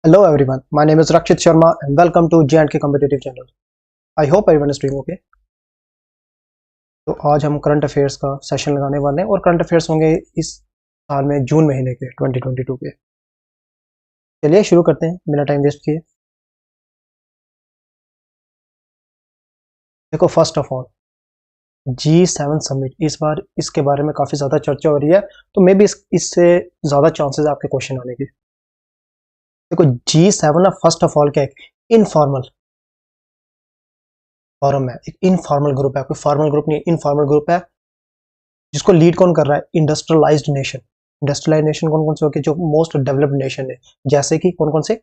Hello everyone, my name is Rakshit Sharma and welcome to J&K Competitive Channel. I hope everyone is doing okay. तो आज हम current affairs का session लगाने वाले हैं और करंट अफेयर्स होंगे इस साल में जून महीने के 2022 के। चलिए शुरू करते हैं बिना टाइम वेस्ट किए। देखो, first of all G7 summit, इस बार इसके बारे में काफ़ी ज़्यादा चर्चा हो रही है, तो मे भी इससे ज़्यादा चांसेस आपके क्वेश्चन आने की। देखो, G7 फर्स्ट ऑफ ऑल क्या है, इनफॉर्मल फॉरम है, एक इनफॉर्मल ग्रुप है, कोई फॉर्मल ग्रुप नहीं, इनफॉर्मल ग्रुप है जिसको लीड कौन कर रहा है, इंडस्ट्रियलाइज्ड नेशन। इंडस्ट्रियलाइज्ड नेशन कौन कौन से हो गए, जो मोस्ट डेवलप्ड नेशन है, जैसे कि कौन कौन से,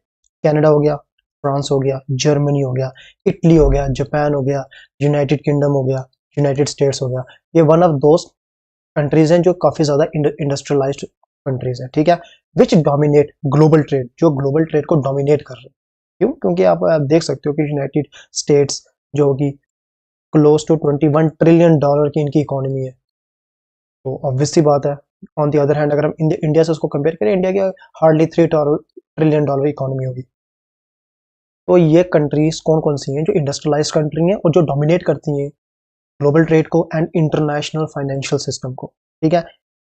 कनाडा हो गया, फ्रांस हो गया, जर्मनी हो गया, इटली हो गया, जापान हो गया, यूनाइटेड किंगडम हो गया, यूनाइटेड स्टेट्स हो गया। ये वन ऑफ दोज कंट्रीज हैं जो काफी ज्यादा इंडस्ट्रियलाइज्ड कंट्रीज हैं, ठीक है, विच डोमिनेट ग्लोबल ट्रेड, जो ग्लोबल ट्रेड को डोमिनेट कर रहे हैं। क्यों? क्योंकि आप देख सकते हो कि यूनाइटेड स्टेट्स जो होगी क्लोज टू $21 ट्रिलियन की इनकी इकोनॉमी है, तो ऑब्वियस सी बात है। ऑन दी अदर हैंड अगर हम इंडिया से उसको कंपेयर करें, इंडिया की हार्डली $3 ट्रिलियन इकोनॉमी होगी। तो ये कंट्रीज कौन कौन सी हैं, जो इंडस्ट्रियलाइज्ड कंट्री हैं और जो डोमिनेट करती हैं ग्लोबल ट्रेड को एंड इंटरनेशनल फाइनेंशियल सिस्टम को, ठीक है।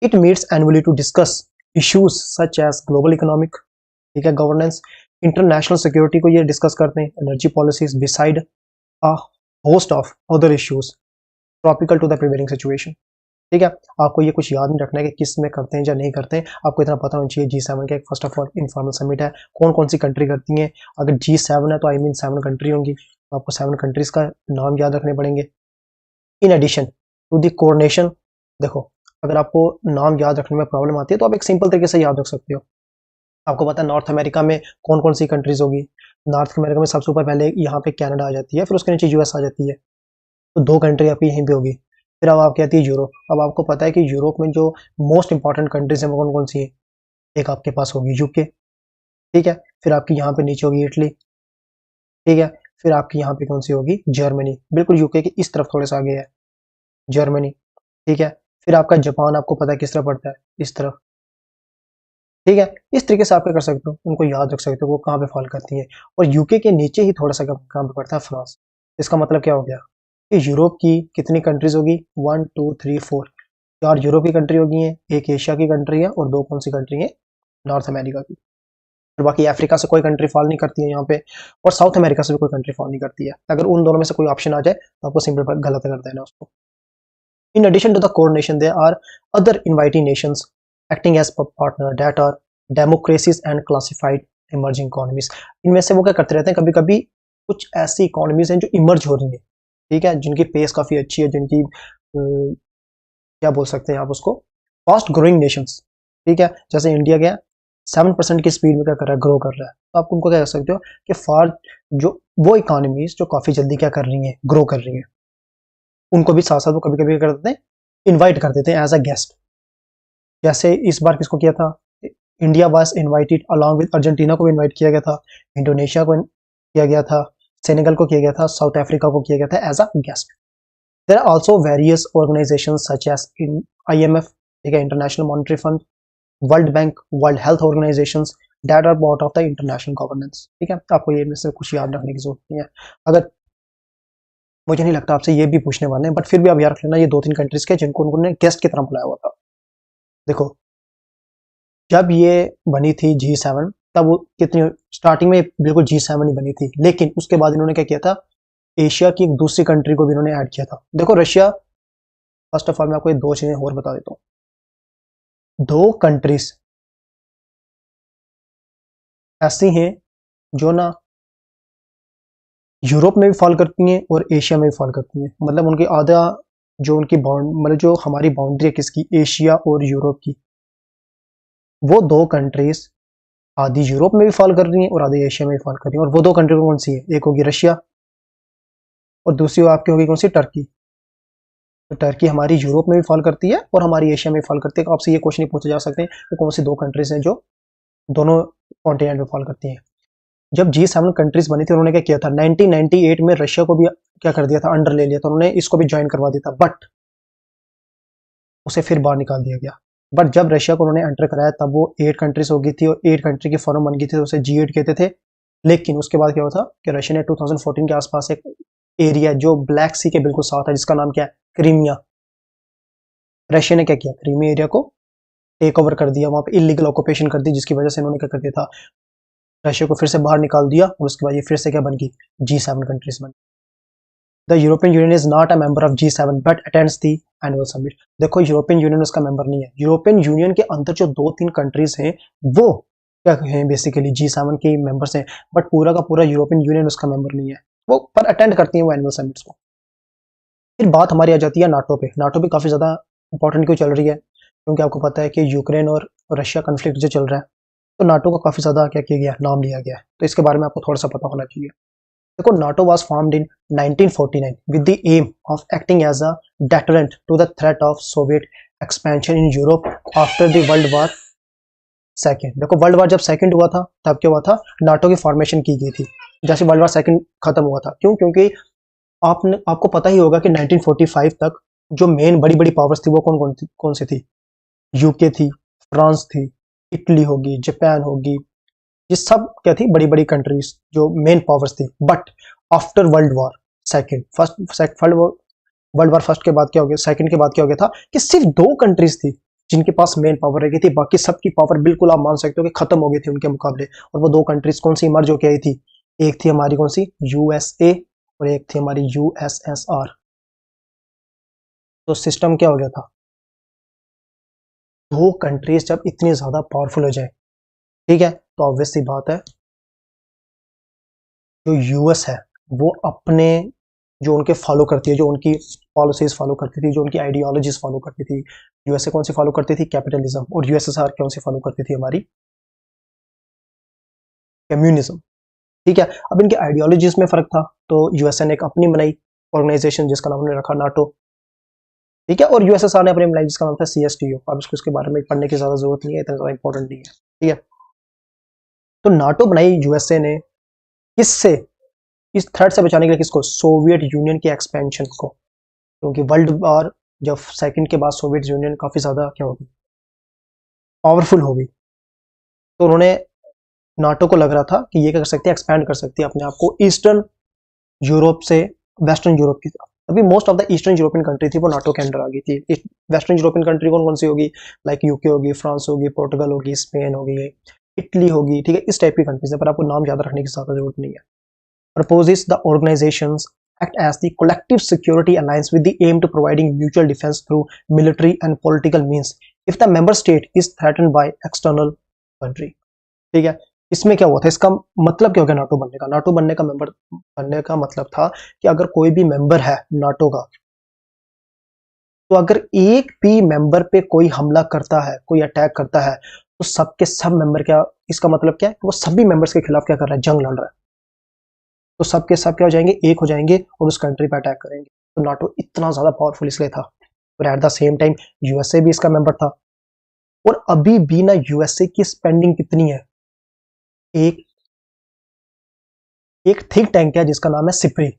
It meets annually to discuss issues such as global economic, ठीक है, गवर्नेंस, इंटरनेशनल सिक्योरिटी को ये डिस्कस करते हैं, energy policies, beside a host of other issues tropical to the prevailing situation, ठीक है। आपको ये कुछ याद नहीं रखना है कि किस में करते हैं या नहीं करते हैं, आपको इतना पता होना चाहिए। G7 का first of all informal summit है, कौन कौन सी कंट्री करती हैं। अगर G7 है तो आई मीन 7 कंट्री होंगी, तो आपको 7 कंट्रीज का नाम याद रखने पड़ेंगे। In addition to the coordination, देखो अगर आपको नाम याद रखने में प्रॉब्लम आती है तो आप एक सिंपल तरीके से याद रख सकते हो। आपको पता है नॉर्थ अमेरिका में कौन कौन सी कंट्रीज होगी। नॉर्थ अमेरिका में सबसे ऊपर पहले यहाँ पे कनाडा आ जाती है, फिर उसके नीचे यूएस आ जाती है, तो 2 कंट्री आपकी यहीं पे होगी। फिर अब आपकी आती है यूरोप। अब आपको पता है कि यूरोप में जो मोस्ट इंपॉर्टेंट कंट्रीज हैं वो कौन कौन सी है, एक आपके पास होगी यूके, ठीक है, फिर आपकी यहाँ पे नीचे होगी इटली, ठीक है, फिर आपकी यहाँ पे कौन सी होगी, जर्मनी, बिल्कुल यूके के इस तरफ थोड़े सा आगे है जर्मनी, ठीक है। फिर आपका जापान, आपको पता है किस तरफ पड़ता है, इस तरफ, ठीक है। इस तरीके से आप क्या कर सकते हो, उनको याद रख सकते हो वो कहाँ पे फॉल करती है। और यूके के नीचे ही थोड़ा सा कहाँ पे पड़ता है, फ्रांस। इसका मतलब क्या हो गया कि यूरोप की कितनी कंट्रीज होगी, 1 2 3 4, 4 यूरोप की कंट्री होगी है, एक एशिया की कंट्री है और 2 कौन सी कंट्री है, नॉर्थ अमेरिका की। और बाकी अफ्रीका से कोई कंट्री फॉल नहीं करती है यहाँ पे, और साउथ अमेरिका से भी कोई कंट्री फॉल नहीं करती है। अगर उन दोनों में से कोई ऑप्शन आ जाए तो आपको सिंपल गलत कर देना उसको। In addition to the core nation there are other inviting nations acting as partner that are democracies and classified emerging economies. इनमें से वो क्या करते रहते हैं, कभी कभी कुछ ऐसी इकोनॉमीज हैं जो इमर्ज हो रही है, ठीक है, जिनकी पेस काफी अच्छी है, जिनकी क्या बोल सकते हैं आप उसको, फास्ट ग्रोइंग नेशंस, ठीक है। जैसे इंडिया क्या 7% की स्पीड में क्या कर रहा है, ग्रो कर रहा है, तो आप उनको क्या कर सकते हो कि फार जो वो इकोनॉमीज जो काफी जल्दी क्या कर रही हैं, ग्रो कर रही हैं, उनको भी साथ साथ वो कभी कभी कर देते हैं, इन्वाइट कर देते हैं एज अ गेस्ट। जैसे इस बार किसको किया था, India was invited along with Argentina को भी इनवाइट किया गया था, इंडोनेशिया को किया गया था, सेनेगल को किया गया था, साउथ अफ्रीका को किया गया था as a guest. There are also various organisations such as in IMF, ठीक है, international monetary fund, world bank, world health organisations that are part of the international governance, ठीक है। आपको ये में से कुछ याद रखने की जरूरत नहीं है। अगर मुझे नहीं लगता आपसे ये भी पूछने वाले हैं, बट फिर भी आप याद रख लेना, ये 2-3 कंट्रीज के जिनको उन्होंने गेस्ट की तरह बुलाया हुआ था। देखो, जब ये बनी थी G7, तब वो कितनी स्टार्टिंग में बिल्कुल G7 ही बनी थी, लेकिन उसके बाद इन्होंने क्या किया था, एशिया की एक दूसरी कंट्री को भी इन्होंने ऐड किया था। देखो रशिया, फर्स्ट ऑफ ऑल मैं आपको ये 2 चीजें और बता देता हूँ। 2 कंट्रीज ऐसी हैं जो ना यूरोप में भी फॉल करती हैं और एशिया में भी फॉल करती हैं, मतलब उनकी आधा जो उनकी बाउंड, मतलब जो हमारी बाउंड्री है किसकी, एशिया और यूरोप की, वो 2 कंट्रीज आधी यूरोप में भी फॉल कर रही हैं और आधी एशिया में भी फॉल कर रही हैं। और वो 2 कंट्री कौन सी है, एक होगी रशिया और दूसरी आपकी होगी कौन सी, टर्की। तो टर्की हमारी यूरोप में भी फॉल करती है और हमारी एशिया में भी फॉल करती है। तो आपसे ये क्वेश्चन पूछे जा सकते हैं कि कौन सी 2 कंट्रीज हैं जो दोनों कॉन्टिनेंट में फॉल करती हैं। जब G7 कंट्रीज बनी थी, उन्होंने क्या किया था, 1998 में रशिया को भी क्या कर दिया था, अंडर ले लिया था, उन्होंने इसको भी ज्वाइन करवा दिया था, बट उसे फिर बाहर निकाल दिया गया। बट जब रशिया को उन्होंने एंटर कराया तब वो 8 कंट्रीज हो गई थी और 8 कंट्री की फॉर्म बन गई थी, तो उसे G8 कहते थे। लेकिन उसके बाद क्या हुआ था कि रशिया ने 2014 के आसपास एक एरिया जो ब्लैक सी के बिल्कुल साथ है, जिसका नाम क्या है, क्रीमिया, रशिया ने क्या किया, क्रीमिया एरिया को टेक ओवर कर दिया, वहां पे इलीगल ऑक्यूपेशन कर दी, जिसकी वजह से इन्होंने क्या कर दिया था, रशिया को फिर से बाहर निकाल दिया और उसके बाद ये फिर से क्या बन गई, G7 कंट्रीज बन। The European union is not a member of G7 but attends the annual summit. देखो यूरोपियन यूनियन उसका मेंबर नहीं है, यूरोपियन यूनियन के अंदर जो 2-3 कंट्रीज हैं वो क्या है, बेसिकली G7 के मेंबर्स हैं, बट पूरा का पूरा यूरोपियन यूनियन उसका मेंबर नहीं है, वो पर अटेंड करती है वो एनुअल समिट्स को। फिर बात हमारी आ जाती है नाटो पे। नाटो भी काफी ज्यादा इंपॉर्टेंट क्यों चल रही है, क्योंकि आपको पता है कि यूक्रेन और रशिया कन्फ्लिक्ट जो चल रहा है, तो नाटो को काफी ज्यादा क्या किया गया, नाम लिया गया है, तो इसके बारे में आपको थोड़ा सा पता होना चाहिए। देखो NATO was formed in 1949 with the aim of acting as a deterrent to the threat of Soviet expansion in Europe after the world war second. देखो वर्ल्ड वार जब सेकंड हुआ था तब क्या हुआ था, नाटो की फॉर्मेशन की गई थी, जैसे वर्ल्ड वार सेकंड खत्म हुआ था। क्यों, क्योंकि आपको पता ही होगा कि 1945 तक जो मेन बड़ी बड़ी पावर्स थी वो कौन सी थी, यूके थी, फ्रांस थी, इटली होगी, जापान होगी, ये सब क्या थी, बड़ी बड़ी कंट्रीज जो मेन पावर्स थी। But after world war second world war first के बाद क्या हो गया, सेकंड के बाद क्या हो गया था कि सिर्फ 2 कंट्रीज थी जिनके पास मेन पावर रह गई थी, बाकी सबकी पावर बिल्कुल आप मान सकते हो कि खत्म हो गई थी उनके मुकाबले। और वो 2 कंट्रीज कौन सी इमर्ज होकर आई थी, एक थी हमारी कौन सी, यूएसए, और एक थी हमारी यूएसएसआर। तो सिस्टम क्या हो गया था, 2 कंट्रीज जब इतनी ज्यादा पावरफुल हो जाए, ठीक है, तो ऑब्वियस सी बात है जो यूएस है वो अपने जो उनके फॉलो करती है, जो उनकी पॉलिसीज फॉलो करती थी, जो उनकी आइडियोलॉजीज फॉलो करती थी, यूएसए कौन सी फॉलो करती थी, कैपिटलिज्म, और यूएसएसआर कौन सी फॉलो करती थी, हमारी कम्युनिज्म। ठीक है, अब इनके आइडियोलॉजीज में फर्क था, तो यूएसए ने एक अपनी बनाई ऑर्गेनाइजेशन जिसका नाम उन्होंने रखा नाटो, ठीक है, और यूएसएसआर ने अपनी बनाई जिसका नाम था सीएसटीओ। अब इसके बारे में पढ़ने की ज्यादा जरूरत नहीं है, इतना ज्यादा इंपॉर्टेंट नहीं है, ठीक है। तो नाटो बनाई यूएसए ने किससे, इस थ्रेट से बचाने के लिए, किसको, सोवियत यूनियन के एक्सपेंशन को, क्योंकि वर्ल्ड वॉर जब सेकंड के बाद सोवियत यूनियन काफी ज्यादा क्या होगी, पावरफुल होगी, तो उन्होंने नाटो को लग रहा था कि ये क्या कर सकती है, एक्सपैंड कर सकती है अपने आप को ईस्टर्न यूरोप से वेस्टर्न यूरोप की तरफ। अभी most of the eastern European country थी वो नाटो के अंडर आ गई थी। वेस्टर्न यूरोपियन कंट्री कौन कौन सी होगी, लाइक यूके होगी, फ्रांस होगी, पोर्टुगल होगी, स्पेन होगी, इटली होगी, ठीक है, इस टाइप की कंट्रीज है, पर आपको नाम याद रखने की ज्यादा जरूरत नहीं है। Proposes the organizations act as the collective security alliance with the aim to providing mutual defense through military and political means if the member state is threatened by external country। ठीक है, इसमें क्या हुआ था, इसका मतलब क्या हो गया नाटो बनने का, नाटो बनने का मेंबर बनने का मतलब था कि अगर कोई भी मेंबर है नाटो का, तो अगर एक भी मेंबर पे कोई हमला करता है, कोई अटैक करता है, तो सबके सब मेंबर क्या, इसका मतलब क्या है, वो सभी मेंबर्स के खिलाफ क्या कर रहा है, जंग लड़ रहा है, तो सबके सब क्या हो जाएंगे, एक हो जाएंगे और उस कंट्री पर अटैक करेंगे। तो नाटो इतना ज्यादा पावरफुल इसलिए था, और at the same time USA भी इसका मेंबर था। और अभी भी ना यूएसए की स्पेंडिंग कितनी है, एक एक थिंक टैंक है जिसका नाम है सिप्री,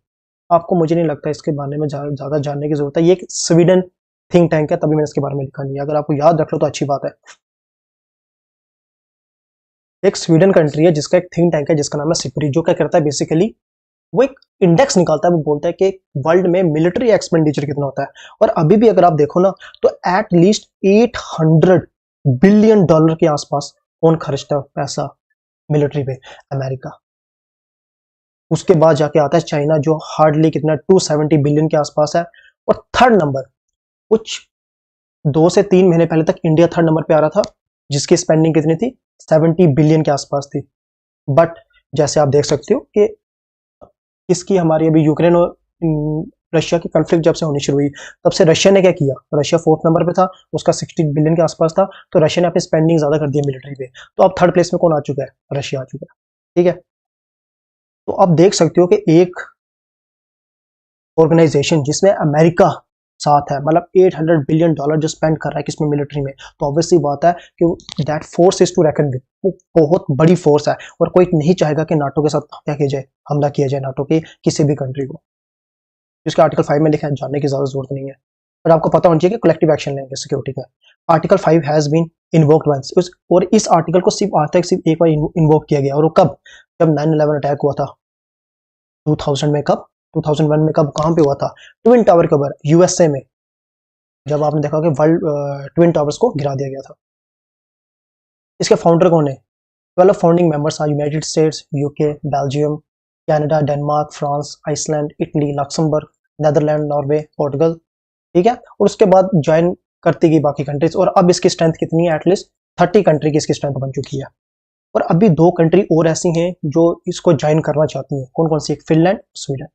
आपको मुझे नहीं लगता इसके बारे में ज्यादा जानने की जरूरत है, ये एक स्वीडन थिंक टैंक है, तभी मैंने इसके बारे में लिखा नहीं है, अगर आपको याद रख लो तो अच्छी बात है। एक स्वीडन कंट्री है जिसका एक थिंक टैंक है जिसका नाम है सिप्री, जो क्या करता है बेसिकली, वो एक इंडेक्स निकालता है, वो बोलता है कि वर्ल्ड में मिलिट्री एक्सपेंडिचर कितना होता है। और अभी भी अगर आप देखो ना, तो एट लीस्ट $800 बिलियन के आसपास कौन खर्चता है पैसा मिलिट्री पे, अमेरिका। उसके बाद जाके आता है चाइना जो हार्डली कितना 270 बिलियन के आसपास है। और थर्ड नंबर, कुछ 2 से 3 महीने पहले तक इंडिया थर्ड नंबर पे आ रहा था, जिसकी स्पेंडिंग कितनी थी, 70 बिलियन के आसपास थी। बट जैसे आप देख सकते हो कि इसकी हमारी अभी यूक्रेन और रशिया की कॉन्फ्लिक्ट जब से होनी शुरू हुई, तब से रशिया ने क्या किया, रशिया 4th नंबर पे था, उसका 60 बिलियन के आसपास था, तो रशिया ने अपनी स्पेंडिंग ज्यादा कर दी मिलिट्री पे, तो अब थर्ड प्लेस में कौन आ चुका है, रशिया आ चुका है, ठीक है। तो आप देख सकते हो कि एक ऑर्गेनाइजेशन जिसमें अमेरिका साथ है, मतलब $800 बिलियन जो स्पेंड कर रहा है किसमें, मिलिट्री में, तो ऑब्वियसली बात है कि that force is to reckon with, वो बहुत बड़ी फोर्स है, और कोई नहीं चाहेगा कि नाटो के साथ क्या किया जाए, हमला किया जाए नाटो की किसी भी कंट्री को, जिसका आर्टिकल 5 में लिखा है, जानने की ज्यादा जरूरत नहीं है, पर आपको पता होना चाहिए कि कलेक्टिव एक्शन लेंगे सिक्योरिटी का। Article 5 has been invoked once, और इस आर्टिकल को सिर्फ आज तक सिर्फ एक बार इन्वोक किया गया, और वो कब? जब 9/11 अटैक हुआ था 2000 में। कब? 2001 में। कब? कहां पे हुआ था? ट्विन टावर के ऊपर, यूएसए में, जब आपने देखा कि वर्ल्ड ट्विन टावर्स को गिरा दिया गया था। इसके फाउंडर कौन है? 12 founding members are United States, UK, Belgium, Canada, Denmark, France, Iceland, Italy, Luxembourg, Netherland, Norway, Portugal. ठीक है, और उसके बाद ज्वाइन करती गई बाकी कंट्रीज, और अब इसकी स्ट्रेंथ कितनी है? एटलीस्ट 30 कंट्री की इसकी स्ट्रेंथ बन चुकी है। और अभी 2 कंट्री और ऐसी हैं जो इसको ज्वाइन करना चाहती हैं। कौन कौन सी? एक फिनलैंड, स्वीडन।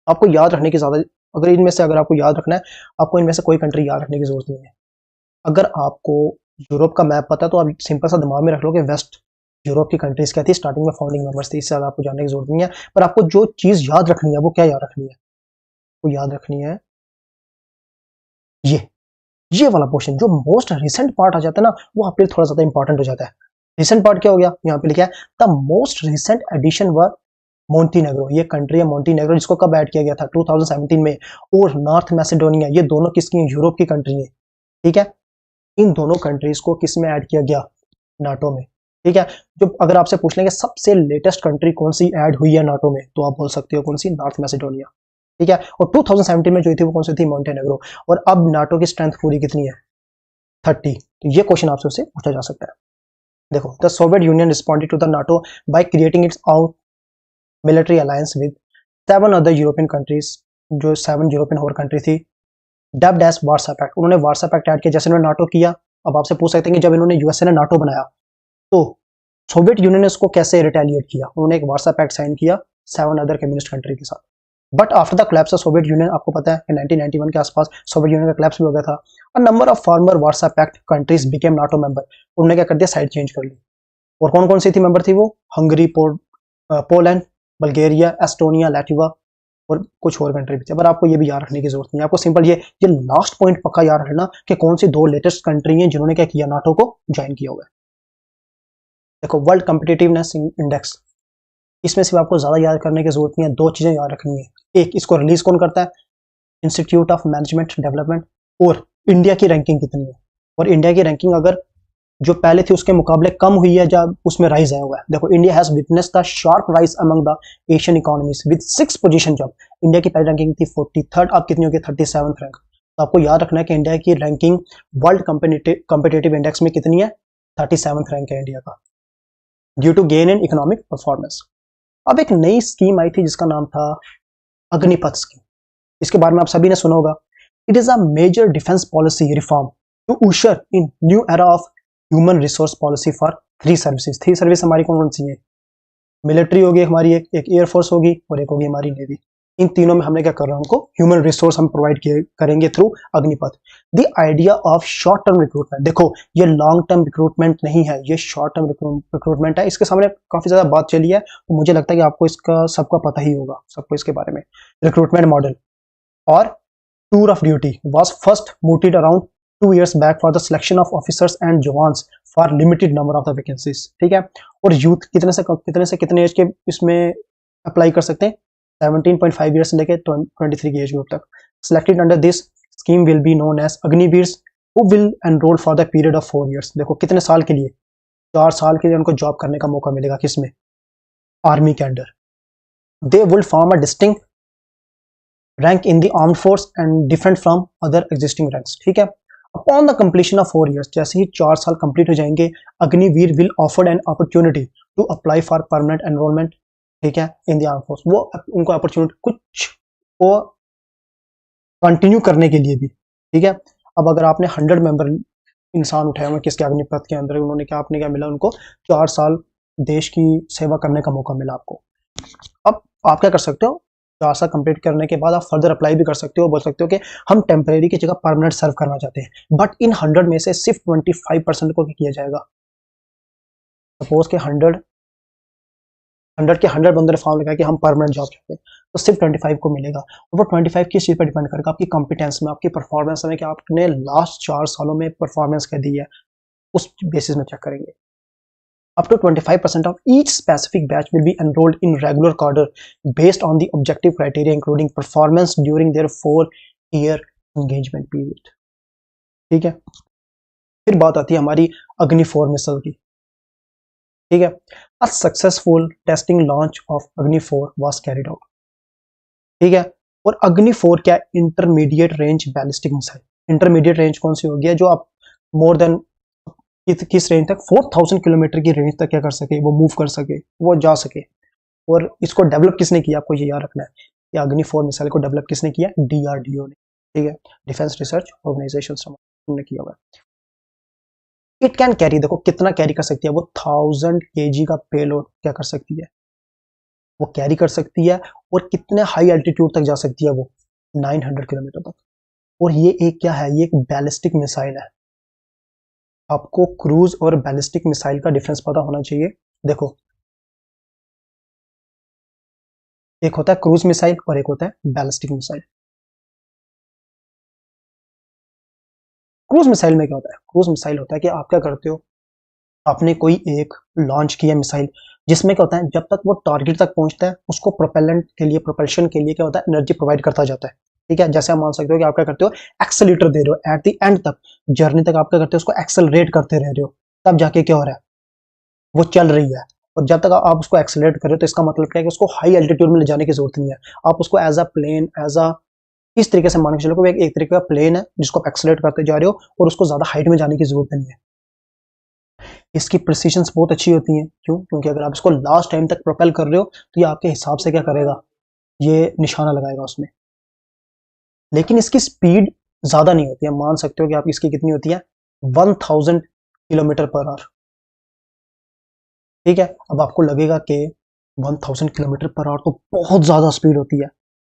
आपको याद रखने की ज्यादा, अगर इनमें से अगर आपको याद रखना है, आपको इनमें से कोई कंट्री याद रखने की जरूरत नहीं है। अगर आपको यूरोप का मैप पता है तो आप सिंपल सा दिमाग में रख लो कि वेस्ट यूरोप की कंट्रीज क्या थी, स्टार्टिंग में फाउंडिंग मेंबर्स थी। इससे ज्यादा आपको जानने की जरूरत नहीं है। पर आपको जो चीज याद रखनी है वो क्या याद रखनी है? वो याद रखनी है ये ये वाला पोर्शन, जो मोस्ट रिसेंट पार्ट आ जाता है ना, वो आपके लिए थोड़ा ज्यादा इंपॉर्टेंट हो जाता है। रिसेंट पार्ट क्या हो गया? यहाँ पे लिखा है the most recent addition were Montenegro. ये कंट्री है मोंटीनेग्रो, जिसको कब ऐड किया गया था? 2017 में। और नॉर्थ मैसेडोनिया, ये दोनों किसकी हैं? यूरोप की कंट्री है। ठीक है, इन दोनों कंट्रीज को किस में ऐड किया गया? नाटो में। ठीक है, जो अगर आपसे पूछ लेंगे सबसे लेटेस्ट कंट्री कौन सी ऐड हुई है नाटो में, तो आप बोल सकते हो कौन सी? North Macedonia. ठीक है, और 2017 में जो थी वो कौन सी थी? मोंटेनेग्रो। और अब नाटो की स्ट्रेंथ पूरी कितनी है? 30। तो ये क्वेश्चन आपसे उससे पूछा जा सकता है। देखो, the Soviet Union responded to the NATO by creating its out military alliance with 7 other European countries, जो 7 यूरोपियन और कंट्री थी। डब्ड एज वार्सा पैक्ट, उन्होंने वार्सा पैक्ट ऐड किया जैसे उन्होंने नाटो किया। अब आपसे पूछ सकते हैं कि जब इन्होंने यूएसए ने नाटो बनाया तो सोवियत यूनियन ने उसको कैसे रिटेलिएट किया? उन्होंने एक वार्सा पैक्ट साइन किया 7 अदर कम्युनिस्ट कंट्री के साथ। But after the collapse of Soviet Union, आपको पता है कि 1991 के आसपास सोवियत यूनियन का क्लैप्स भी हो गया था। A number of former Warsaw Pact countries became NATO member. उन्होंने क्या कर दिया? साइड चेंज कर ली। और कौन कौन सी थी मेंबर थी वो? Hungary, Poland, Bulgaria, Estonia, Latvia, और कुछ और कंट्री भी थी। पर आपको ये भी याद रखने की जरूरत नहीं है। आपको सिंपल ये लास्ट पॉइंट पक्का याद रखना कि कौन सी 2 लेटेस्ट कंट्री हैं जिन्होंने क्या किया? नाटो को ज्वाइन किया हुआ है। देखो, वर्ल्ड कॉम्पिटिटिवनेस इंडेक्स, इसमें सिर्फ आपको ज्यादा याद करने की जरूरत नहीं है। 2 चीजें याद रखनी है। एक, इसको रिलीज कौन करता है? Institute of management development. और इंडिया की रैंकिंग कितनी है? और इंडिया की रैंकिंग अगर जो पहले थी उसके मुकाबले कम हुई है, जब उसमें राइज आया हुआ है। देखो, India has witness the sharp rise among the Asian economies with 6 position. जब इंडिया की पहली रैंकिंग थी 43rd, अब कितनी होगी? 37th rank. तो आपको याद रखना है कि इंडिया की रैंकिंग वर्ल्ड कॉम्पिटिटिव इंडेक्स में कितनी है? 37th रैंक है इंडिया का, due to gain in economic performance. अब एक नई स्कीम आई थी जिसका नाम था अग्निपथ स्कीम। इसके बारे में आप सभी ने सुना होगा। It is a major defence policy reform to usher in new era of human resource policy for 3 services. 3 service हमारी कौन कौन सी है? मिलिट्री होगी हमारी, एक एयरफोर्स होगी, और एक होगी हमारी नेवी। इन तीनों में हमने क्या कर रहा है? उनको ह्यूमन रिसोर्स हम प्रोवाइड करेंगे through Agnipath. The idea of short term recruitment, देखो ये लॉन्ग टर्म रिक्रूटमेंट नहीं है, ये शॉर्ट टर्म रिक्रूटमेंट है। इसके सामने काफी ज्यादा बात चली है, तो मुझे लगता है कि आपको इसका सबका पता ही होगा, सबको इसके बारे में। रिक्रूटमेंट मॉडल और tour of duty was first mooted around 2 years back for the selection of officers and jawans for limited number of the vacancies। ठीक है, और यूथ कितने से कितने एज के इसमें अप्लाई कर सकते हैं? 17.5 ईयर्स से लेकर 23 की एज ग्रुप तक। Selected under this scheme will be known as Agniveers who will enrol for the period of 4 years. देखो, कितने साल के लिए? 4 साल के लिए उनको जॉब करने का मौका मिलेगा। किसमें? आर्मी के अंडर। They will form a distinct rank in the armed force and different from other existing ranks. ठीक है, upon the completion of 4 years, जैसे ही 4 साल कंप्लीट हो जाएंगे, Agniveer will offered an opportunity to apply for permanent enrolment. ठीक है, in the arm force, वो उनको अपॉर्चुनिटी कुछ वो कंटिन्यू करने के लिए भी। ठीक है, अब अगर आपने 100 मेंबर इंसान उठाए हुए किसके? अग्निपथ के अंदर, उन्होंने क्या, आपने क्या मिला उनको? 4 साल देश की सेवा करने का मौका मिला आपको। अब आप क्या कर सकते हो? 4 साल कंप्लीट करने के बाद आप फर्दर अप्लाई भी कर सकते हो, बोल सकते हो कि हम टेम्परेरी की जगह परमानेंट सर्व करना चाहते हैं। बट इन 100 में से सिर्फ 25% को किया जाएगा। सपोज के 100 के 100 बंदे ने फॉर्म लगाया कि हम परमानेंट जॉब चाहते हैं, तो सिर्फ 25 को मिलेगा। और वो 25 किस चीज़ पर डिपेंड करेगा? आपकी कॉम्पिटेंस में, आपकी परफॉर्मेंस में, कि आपने लास्ट 4 सालों में परफॉर्मेंस क्या दी है, उस बेसिस में चेक करेंगे। Up to 25% of each specific batch will be enrolled in regular cadre based on the objective criteria including performance during their 4-year engagement period। ठीक है, फिर बात आती है हमारी अग्नि 4 मिसाइल की, ठीक है। A successful testing launch of अग्नि 4 वाज कैरिड आउट, ठीक है। और अग्नि 4 क्या, intermediate range ballistic missile. Intermediate range कौन सी होगी, जो आप मोर देन किस रेंज तक, 4000 किलोमीटर की रेंज तक क्या कर सके, वो मूव कर सके, वो जा सके। और इसको डेवलप किसने किया, आपको ये याद रखना है, ये अग्नि 4 मिसाइल को डेवलप किसने किया, डीआरडीओ ने, ठीक है, डिफेंस रिसर्च ऑर्गेनाइजेशन ने किया हुआ है। इट कैन कैरी, देखो कितना कैरी कर सकती है वो, 1000 kg का पेलोड क्या कर सकती है, वो कैरी कर सकती है। और कितने हाई एल्टीट्यूड तक जा सकती है वो, 900 किलोमीटर तक। और ये एक क्या है, ये एक बैलिस्टिक मिसाइल है। आपको क्रूज और बैलिस्टिक मिसाइल का डिफरेंस पता होना चाहिए। देखो, एक होता है क्रूज मिसाइल और एक होता है बैलिस्टिक मिसाइल। क्रूज मिसाइल में क्या होता है, क्रूज मिसाइल होता है कि आप क्या करते हो, आपने कोई एक लॉन्च किया मिसाइल, जिसमें क्या होता है, जब तक वो टारगेट तक पहुंचता है उसको प्रोपेलेंट के लिए, प्रोपल्शन के लिए क्या होता है, एनर्जी प्रोवाइड करता जाता है, ठीक है। जैसे आप मान सकते हो कि आप क्या करते हो, एक्सेलेरेटर दे रहे हो, एट द एंड तक, जर्नी तक आप क्या करते हो, उसको एक्सेलरेट करते रह रहे हो, तब जाके क्या हो रहा है, वो चल रही है। और जब तक आप उसको एक्सेलरेट कर रहे हो तो इसका मतलब क्या है कि उसको हाई एल्टीट्यूड में ले जाने की जरूरत नहीं है। आप उसको as a plane, as a, इस तरीके से मान के चलो कि एक तरीके का प्लेन है जिसको आप एक्सेलरेट करते जा रहे हो, और उसको ज्यादा हाइट में जाने की जरूरत नहीं है। इसकी प्रिसीजन बहुत अच्छी होती है, क्यों, क्योंकि अगर आप इसको लास्ट टाइम तक प्रोपेल कर रहे हो तो ये आपके हिसाब से क्या करेगा, ये निशाना लगाएगा उसमें। लेकिन इसकी स्पीड ज्यादा नहीं होती है, मान सकते हो कि आप इसकी कितनी होती है, 1000 किलोमीटर पर आवर, ठीक है। अब आपको लगेगा कि 1000 किलोमीटर पर आवर तो बहुत ज्यादा स्पीड होती है,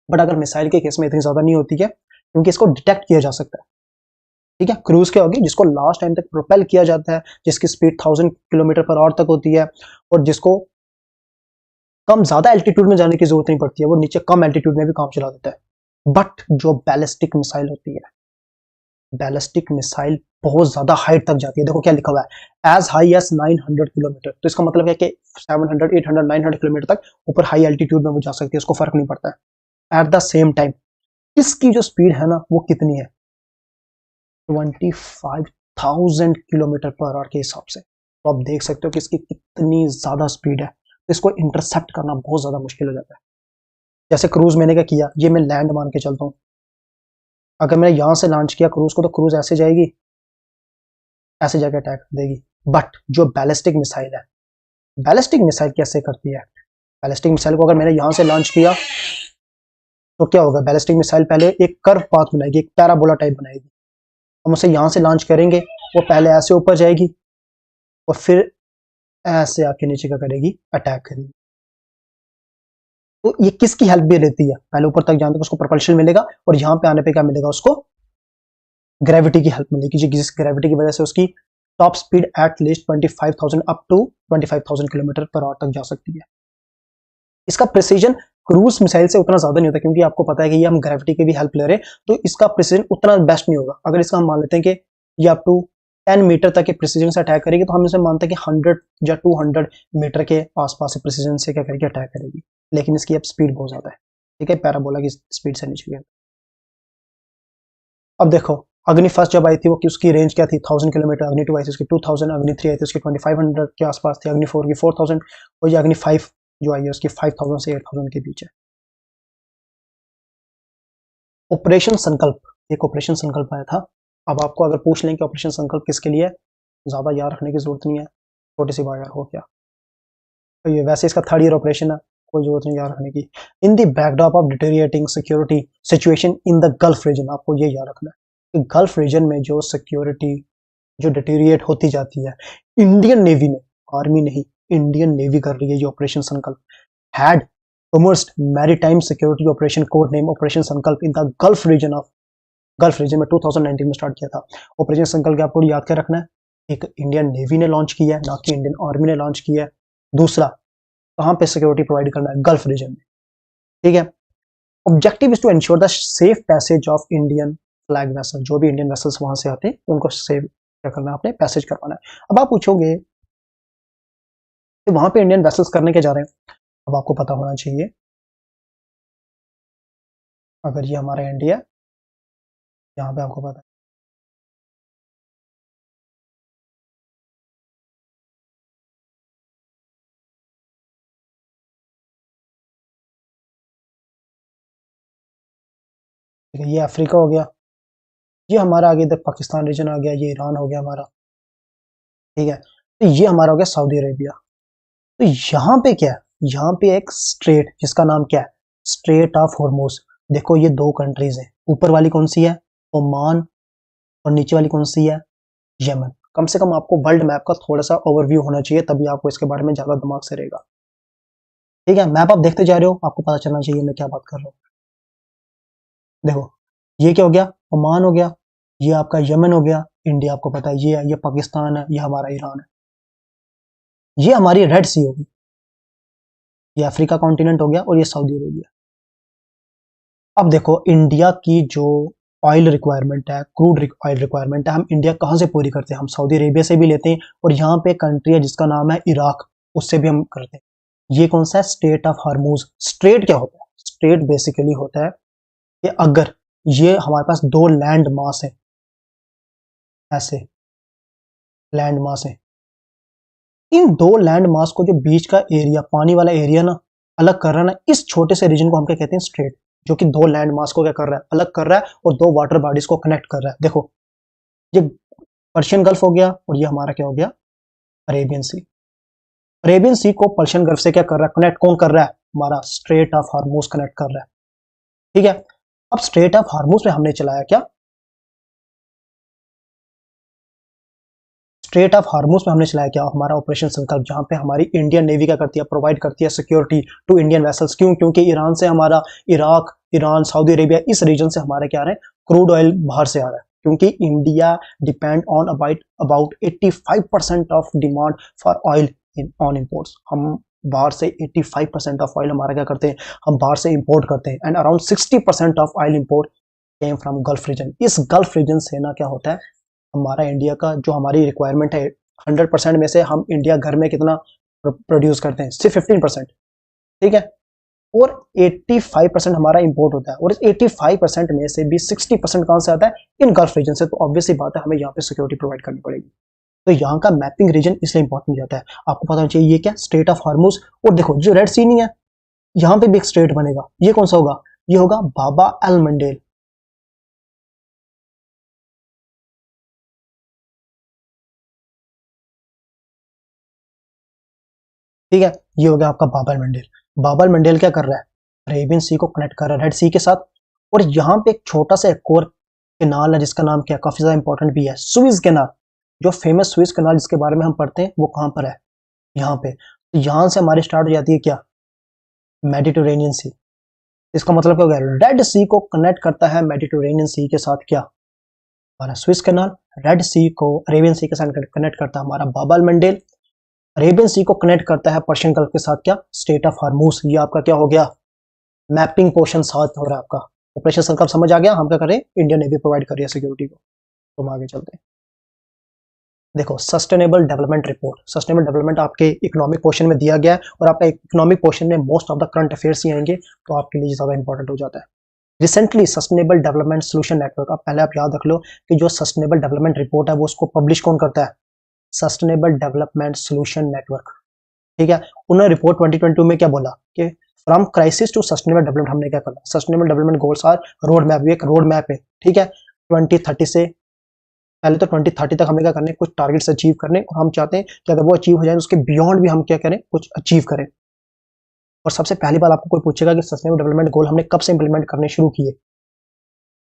बट अगर मिसाइल के केस में इतनी ज्यादा नहीं होती है, क्योंकि इसको डिटेक्ट किया जा सकता है, ठीक है। क्रूज क्या होगी, जिसको लास्ट टाइम तक प्रोपेल किया जाता है, जिसकी स्पीड 1000 किलोमीटर पर आवर तक होती है, और जिसको कम ज्यादा एल्टीट्यूड में जाने की जरूरत नहीं पड़ती है, वो नीचे कम एल्टीट्यूड में भी काम चला देता है। बट जो बैलिस्टिक मिसाइल होती है, बैलिस्टिक मिसाइल बहुत ज्यादा हाइट तक जाती है। देखो क्या लिखा हुआ है, एज हाई एज 900 किलोमीटर, तो इसका मतलब है कि 700, 800, 900 किलोमीटर तक ऊपर हाई एल्टीट्यूड में वो जा सकती है, उसको फर्क नहीं पड़ता है। एट द सेम टाइम इसकी जो स्पीड है ना, वो कितनी है, 25,000 किलोमीटर पर आवर के हिसाब से। तो आप देख सकते हो कि इसकी कितनी ज्यादा स्पीड है, तो इसको इंटरसेप्ट करना बहुत ज्यादा मुश्किल हो जाता है। जैसे क्रूज मैंने क्या किया, ये मैं लैंड मान के चलता हूँ, अगर मैंने यहां से लॉन्च किया क्रूज को, तो क्रूज ऐसे जाएगी, ऐसे जाके अटैक कर देगी। बट जो बैलिस्टिक मिसाइल है, बैलिस्टिक मिसाइल कैसे करती है, बैलिस्टिक मिसाइल को अगर मैंने यहां से लॉन्च किया तो क्या होगा, बैलिस्टिक मिसाइल पहले एक कर्व पाथ बनाएगी, एक पैराबोला टाइप बनाएगी। हम उसे यहां से लॉन्च करेंगे, वो पहले ऐसे ऊपर जाएगी और फिर ऐसे आके नीचे क्या करेगी, अटैक करेगी। तो ये किसकी हेल्प भी लेती है, पहले ऊपर तक जाने तक उसको प्रोपल्शन मिलेगा, और यहाँ पे आने पे क्या मिलेगा उसको, ग्रेविटी की हेल्प मिलेगी, जिस ग्रेविटी की वजह से उसकी top speed at least 25,000 up to 25,000 kilometre per hour तक जा सकती है। इसका प्रिसीजन क्रूज मिसाइल से उतना ज्यादा नहीं होता, क्योंकि आपको पता है कि ये हम ग्रेविटी की भी हेल्प ले रहे हैं, तो इसका प्रिसीजन उतना बेस्ट नहीं होगा। अगर इसका हम मान लेते हैं कि ये अप टू 10 मीटर तक के प्रिसीजन से अटैक करेगी, तो हम इसे मानते हैं कि 100 या 200 मीटर के आसपास प्रिसीजन से क्या करेगी, अटैक करेगी। लेकिन इसकी अब स्पीड बहुत ज्यादा है, ठीक है, पैराबोला की स्पीड से नीचे गया। अब देखो, अग्नि फर्स्ट जब आई थी वो कि उसकी रेंज क्या थी, 1000 किलोमीटर, अग्नि 2 आई थी उसकी 2000, अग्नि 3 आई थी उसकी 2500 के आसपास थी, अग्नि 4 की 4000, और ये अग्नि 5 जो आई है उसकी 5000 से 8000 के बीच है। ऑपरेशन संकल्प, एक ऑपरेशन संकल्प आया था। अब आपको अगर पूछ लें कि ऑपरेशन संकल्प किसके लिए है, ज्यादा याद रखने की जरूरत नहीं है, छोटी सी बात यार हो क्या, तो ये वैसे इसका 3rd ईयर ऑपरेशन है, कोई जरूरत नहीं याद रखने की। In the backdrop of deteriorating security situation in the Gulf region, आपको ये याद रखना है कि गल्फ रीजन में जो सिक्योरिटी जो डिटेरिएट होती जाती है, इंडियन नेवी ने, आर्मी नहीं, इंडियन नेवी कर रही है ये operation Sankalp, had commenced maritime security operation code name operation Sankalp in the Gulf region of, Gulf region में 2019 में स्टार्ट किया था। ऑपरेशन संकल्प के आपको याद क्या रखना है, एक इंडियन नेवी ने लॉन्च किया है, ना कि इंडियन आर्मी ने लॉन्च किया है। दूसरा, कहां पे सिक्योरिटी प्रोवाइड करना है, गल्फ रीजन में, ठीक है। Objective is to ensure the safe passage of Indian flag vessel, जो भी इंडियन वेसल्स वहां से आते हैं उनको सेफ क्या करना है, अपने पैसेज करवाना है। अब आप पूछोगे कि वहां पे इंडियन वेसल्स करने के जा रहे हैं, अब आपको पता होना चाहिए, अगर ये हमारा इंडिया, यहाँ पे आपको पता ठीक है, ये अफ्रीका हो गया, ये हमारा आगे इधर पाकिस्तान रीजन आ गया, ये ईरान हो गया हमारा। ठीक है, तो ये हमारा हो गया सऊदी अरेबिया। तो यहाँ पे क्या है, यहाँ पे एक स्ट्रेट जिसका नाम क्या है, स्ट्रेट ऑफ हॉर्मोज। देखो ये दो कंट्रीज है, ऊपर वाली कौन सी है, ओमान, और नीचे वाली कौन सी है, यमन। कम से कम आपको वर्ल्ड मैप का थोड़ा सा ओवरव्यू होना चाहिए, तभी आपको इसके बारे में ज्यादा दिमाग से रहेगा। ठीक है, मैप आप देखते जा रहे हो, आपको पता चलना चाहिए मैं क्या बात कर रहा हूँ। देखो ये क्या हो गया, ओमान हो गया, ये आपका यमन हो गया, इंडिया आपको पता है ये पाकिस्तान है, ये हमारा ईरान है, ये हमारी रेड सी होगी, ये अफ्रीका कॉन्टिनेंट हो गया, और ये सऊदी अरेबिया। अब देखो इंडिया की जो ऑयल रिक्वायरमेंट है, क्रूड ऑयल रिक्वायरमेंट है, हम इंडिया कहाँ से पूरी करते हैं, हम सऊदी अरेबिया से भी लेते हैं, और यहाँ पे कंट्री है जिसका नाम है इराक, उससे भी हम करते हैं। ये कौन सा है, स्टेट ऑफ हार्मूज। स्ट्रेट क्या होता है, स्ट्रेट बेसिकली होता है कि अगर ये हमारे पास दो लैंड मास है, ऐसे लैंड मास है, इन दो लैंड मास को जो बीच का एरिया, पानी वाला एरिया ना अलग कर रहा है ना, इस छोटे से रीजन को हम क्या कहते हैं, स्ट्रेट, जो कि दो लैंड मास को क्या कर रहा है, अलग कर रहा है, और दो वाटर बॉडीज को कनेक्ट कर रहा है। देखो ये पर्शियन गल्फ हो गया, और ये हमारा क्या हो गया, अरेबियन सी। अरेबियन सी को पर्शियन गल्फ से क्या कर रहा है, कनेक्ट कौन कर रहा है, हमारा स्ट्रेट ऑफ हार्मूज कनेक्ट कर रहा है। ठीक है, अब स्ट्रेट ऑफ हार्मूज में हमने चलाया क्या, स्ट्रेट ऑफ हार्मूज में हमने चलाया क्या, हमारा ऑपरेशन संकल्प, जहां पे हमारी इंडियन नेवी क्या करती है, प्रोवाइड करती है सिक्योरिटी टू इंडियन वेसल्स। क्यों, क्योंकि ईरान से हमारा, इराक, ईरान, सऊदी अरेबिया, इस रीजन से हमारे क्या आ रहे हैं, क्रूड ऑयल बाहर से आ रहा है, क्योंकि India depend on about 85% of demand for oil in on imports. हम बाहर से 85% ऑफ ऑयल हमारा क्या करते हैं, हम बाहर से इंपोर्ट करते हैं, and around 60% of oil import came from Gulf region. इस गल्फ रीजन से ना क्या होता है, हमारा इंडिया का जो हमारी रिक्वायरमेंट है, 100% में से हम इंडिया घर में कितना प्रोड्यूस करते हैं, सिर्फ 15%। ठीक है, और 85% हमारा इंपोर्ट होता है, और इस 85% में से भी 60% कहां से आता है, इन गल्फ रीजन से। तो ऑब्वियसली बात है, हमें यहाँ पे सिक्योरिटी प्रोवाइड करनी पड़ेगी। तो यहाँ का मैपिंग रीजन इसलिए इंपॉर्टेंट जाता है, आपको पता होना चाहिए ये क्या, स्ट्रेट ऑफ हार्मूज। और देखो जो रेड सी नहीं है, यहाँ पे भी एक स्ट्रेट बनेगा, ये कौन सा होगा, ये होगा बाबा एल मंडेल। ठीक है, ये हो गया आपका बाबा मंडेल। बाबा मंडेल क्या कर रहा है, अरेबियन सी को कनेक्ट कर रहा है रेड सी के साथ। और यहाँ पे एक छोटा सा एक और कैनाल है जिसका नाम क्या है, काफी ज्यादा इंपॉर्टेंट भी है, स्विस कैनाल। जो फेमस स्विस कैनाल जिसके बारे में हम पढ़ते हैं, वो कहाँ पर है, यहाँ पे। तो यहाँ से हमारी स्टार्ट हो जाती है क्या, मेडिटेरेनियन सी। इसका मतलब क्या हो गया, रेड सी को कनेक्ट करता है मेडिटेरेनियन सी के साथ क्या, हमारा स्विस कैनाल। रेड सी को अरेबियन सी के साथ कनेक्ट करता है हमारा बाबा मंडेल। अरेबियन सी को कनेक्ट करता है पर्शियन गल्फ के साथ क्या, स्टेट ऑफ हार्मूज। ये आपका क्या हो गया, मैपिंग पोर्शन साथ हो रहा है आपका। ऑपरेशन संकल्प समझ आ गया, हम क्या करें, इंडियन नेवी प्रोवाइड कर रही है सिक्योरिटी को। तो हम आगे चलते हैं। देखो sustainable development report, sustainable development आपके इकोनॉमिक पोर्शन में दिया गया है, और आपका इकोनॉमिक पोर्शन में most of the current affairs ही आएंगे, तो आपके लिए ज्यादा इंपॉर्टेंट हो जाता है। Recently sustainable development solution network, आप पहले आप याद रख लो कि जो सस्टेनेबल डेवलपमेंट रिपोर्ट है वो उसको पब्लिश कौन करता है, सस्टेनेबल डेवलपमेंट सोल्यूशन नेटवर्क। ठीक है, उन्होंने रिपोर्ट 2022 में क्या बोला कि from crisis to sustainable development हमने क्या करना, sustainable development goals are road map, एक रोड मैप है। ठीक है, 2030 से पहले तो 2030 तक हमें क्या करने, कुछ टारगेट्स अचीव करने, और हम चाहते हैं कि अगर वो अचीव हो जाए उसके बियॉन्ड भी हम क्या करें, कुछ अचीव करें। और सबसे पहली बात आपको कोई पूछेगा कि सस्टेनेबल डेवलपमेंट गोल हमने कब से इंप्लीमेंट करने शुरू किए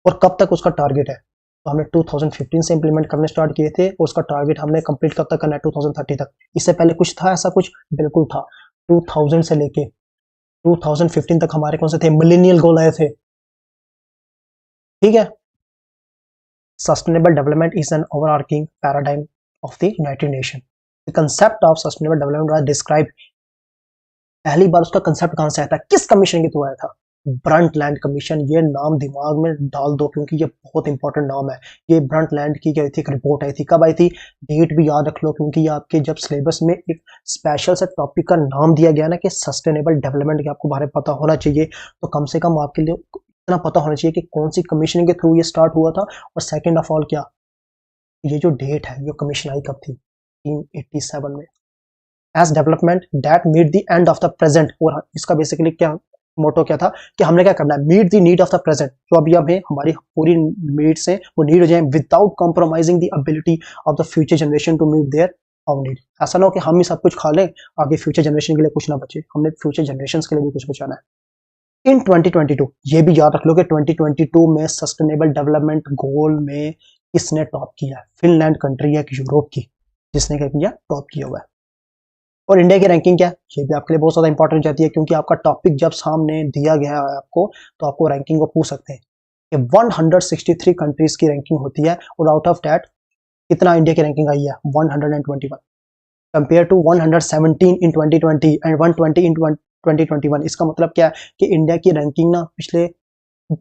और कब तक उसका टारगेट है। तो हमने 2015 से इंप्लीमेंट करने स्टार्ट किए थे, और उसका टारगेट हमने कंप्लीट कब तक करना है, 2030 तक। इससे पहले कुछ था ऐसा, कुछ बिल्कुल था। 2000 से लेके 2015 तक हमारे कौन से थे, मिलेनियल गोल आए थे। ठीक है, sustainable development is an overarching paradigm of the United nation. The concept of sustainable development was describe, पहली बार उसका कंसेप्ट कहां से आया था, किस कमीशन के थ्रू आया था, ब्रंट लैंड कमीशन। ये नाम दिमाग में डाल दो क्योंकि ये बहुत इंपॉर्टेंट नाम है। ये ब्रंट लैंड की क्या थी, एक रिपोर्ट आई थी, कब आई थी, डेट भी याद रख लो, क्योंकि ये आपके जब सिलेबस में एक स्पेशल से टॉपिक का नाम दिया गया ना कि सस्टेनेबल डेवलपमेंट के आपको बारे में पता होना चाहिए, तो कम से कम आपके लिए इतना पता होना चाहिए कि कौन सी कमीशन के थ्रू ये स्टार्ट हुआ था, और सेकेंड ऑफ ऑल क्या, ये जो डेट है, ये कमीशन आई कब थी, 1987 में। As development that meet the end of the present, और इसका बेसिकली क्या मोटो क्या था कि हमने क्या करना है, meet the need of the present, जो अभी हमें हमारी पूरी नीड्स हैं वो नीड हो जाए without compromising the ability of the future generation to meet their our need. ऐसा ना हो कि हम ही सब कुछ खा लें, आगे फ्यूचर जनरेशन के लिए कुछ ना बचे, हमने फ्यूचर जनरेशन के लिए भी कुछ बचाना है। इन 2022 ये भी याद रख लो कि 2022 में सस्टेनेबल डेवलपमेंट गोल में किसने टॉप किया है? फिनलैंड कंट्री है यूरोप की जिसने क्या किया, टॉप किया हुआ है। और इंडिया की रैंकिंग क्या है, ये भी आपके लिए बहुत ज्यादा इंपॉर्टेंट जाती है, क्योंकि आपका टॉपिक जब सामने दिया गया है आपको तो आपको रैंकिंग को पूछ सकते हैं कि 163 कंट्रीज की रैंकिंग होती है और आउट ऑफ दैट कितना इंडिया की रैंकिंग आई है, 121 कंपेयर टू 117 इन 2020 एंड 120 इन 2021। इसका मतलब क्या है कि इंडिया की रैंकिंग ना पिछले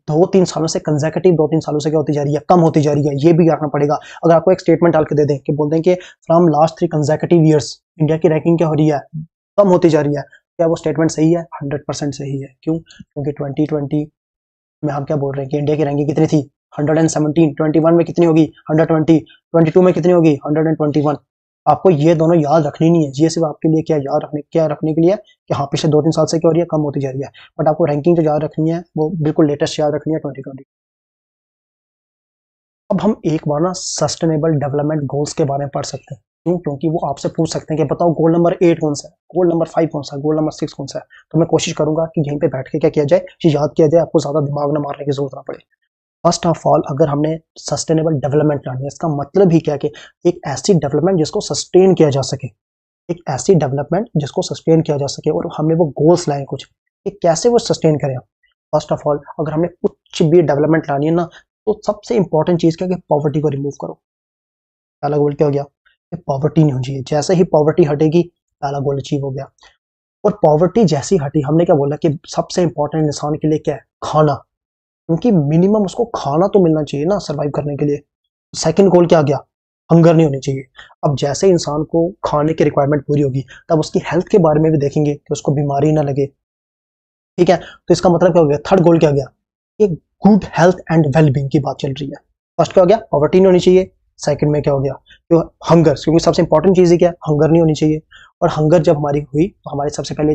2-3 सालों से कंसेक्यूटिव 2-3 सालों से क्या होती जा रही है, कम होती जा रही है। ये भी रखना पड़ेगा। अगर आपको एक स्टेटमेंट डाल के दे दें कि बोल दें कि from last 3 consecutive years India की रैंकिंग क्या हो रही है, कम होती जा रही है, क्या वो स्टेटमेंट सही है? 100% सही है। क्यों? क्योंकि 2020 में हम क्या बोल रहे हैं कि इंडिया की रैंकिंग कितनी थी, 117, 21 में कितनी होगी, 120, 22 में कितनी होगी, 121। आपको ये दोनों याद रखनी नहीं है, ये सिर्फ आपके लिए क्या रखने के लिए कि हाँ पिछले 2-3 साल से क्या हो रही है, कम होती जा रही है। बट आपको रैंकिंग जो याद रखनी है वो बिल्कुल लेटेस्ट याद रखनी है, 2020। अब हम एक बार ना सस्टेनेबल डेवलपमेंट गोल्स के बारे में पढ़ सकते हैं। क्यों? क्योंकि वो आपसे पूछ सकते हैं कि बताओ गोल नंबर 8 कौन सा है, गोल नंबर 5 कौन सा है, गोल नंबर 6 कौन सा है। तो मैं कोशिश करूंगा कि यहीं पे बैठ के क्या किया जाए, ये याद किया जाए, आपको ज्यादा दिमाग ना मारने की जरूरत ना पड़े। फर्स्ट ऑफ ऑल, अगर हमने सस्टेनेबल डेवलपमेंट लानी है, इसका मतलब ही क्या है कि एक ऐसी डेवलपमेंट जिसको सस्टेन किया जा सके, एक ऐसी डेवलपमेंट जिसको सस्टेन किया जा सके, और हमने वो गोल्स लाए कुछ कि कैसे वो सस्टेन करें। फर्स्ट ऑफ ऑल, अगर हमने कुछ भी डेवलपमेंट लानी है ना, तो सबसे इंपॉर्टेंट चीज क्या है कि पॉवर्टी को रिमूव करो। पहला गोल क्या हो गया कि पॉवर्टी नहीं होनी चाहिए। जैसे ही पॉवर्टी हटेगी पहला गोल अचीव हो गया। और पॉवर्टी जैसी हटी, हमने क्या बोला कि सबसे इंपॉर्टेंट इंसान के लिए क्या है, खाना, क्योंकि मिनिमम उसको खाना तो मिलना चाहिए ना सर्वाइव करने के लिए। सेकंड गोल क्या आ गया, हंगर नहीं होनी चाहिए। अब जैसे इंसान को खाने की रिक्वायरमेंट पूरी होगी तब उसकी हेल्थ के बारे में भी देखेंगे कि उसको बीमारी ना लगे, ठीक है। तो इसका मतलब क्या हो गया, थर्ड गोल क्या गया, एक गुड हेल्थ एंड वेलबींग की बात चल रही है। फर्स्ट क्या हो गया, पॉवर्टी नहीं होनी चाहिए। सेकंड में क्या हो गया, तो हंगर, क्योंकि सबसे इंपॉर्टेंट चीज ही क्या है, हंगर नहीं होनी चाहिए। और हंगर जब हमारी हुई तो हमारी सबसे पहले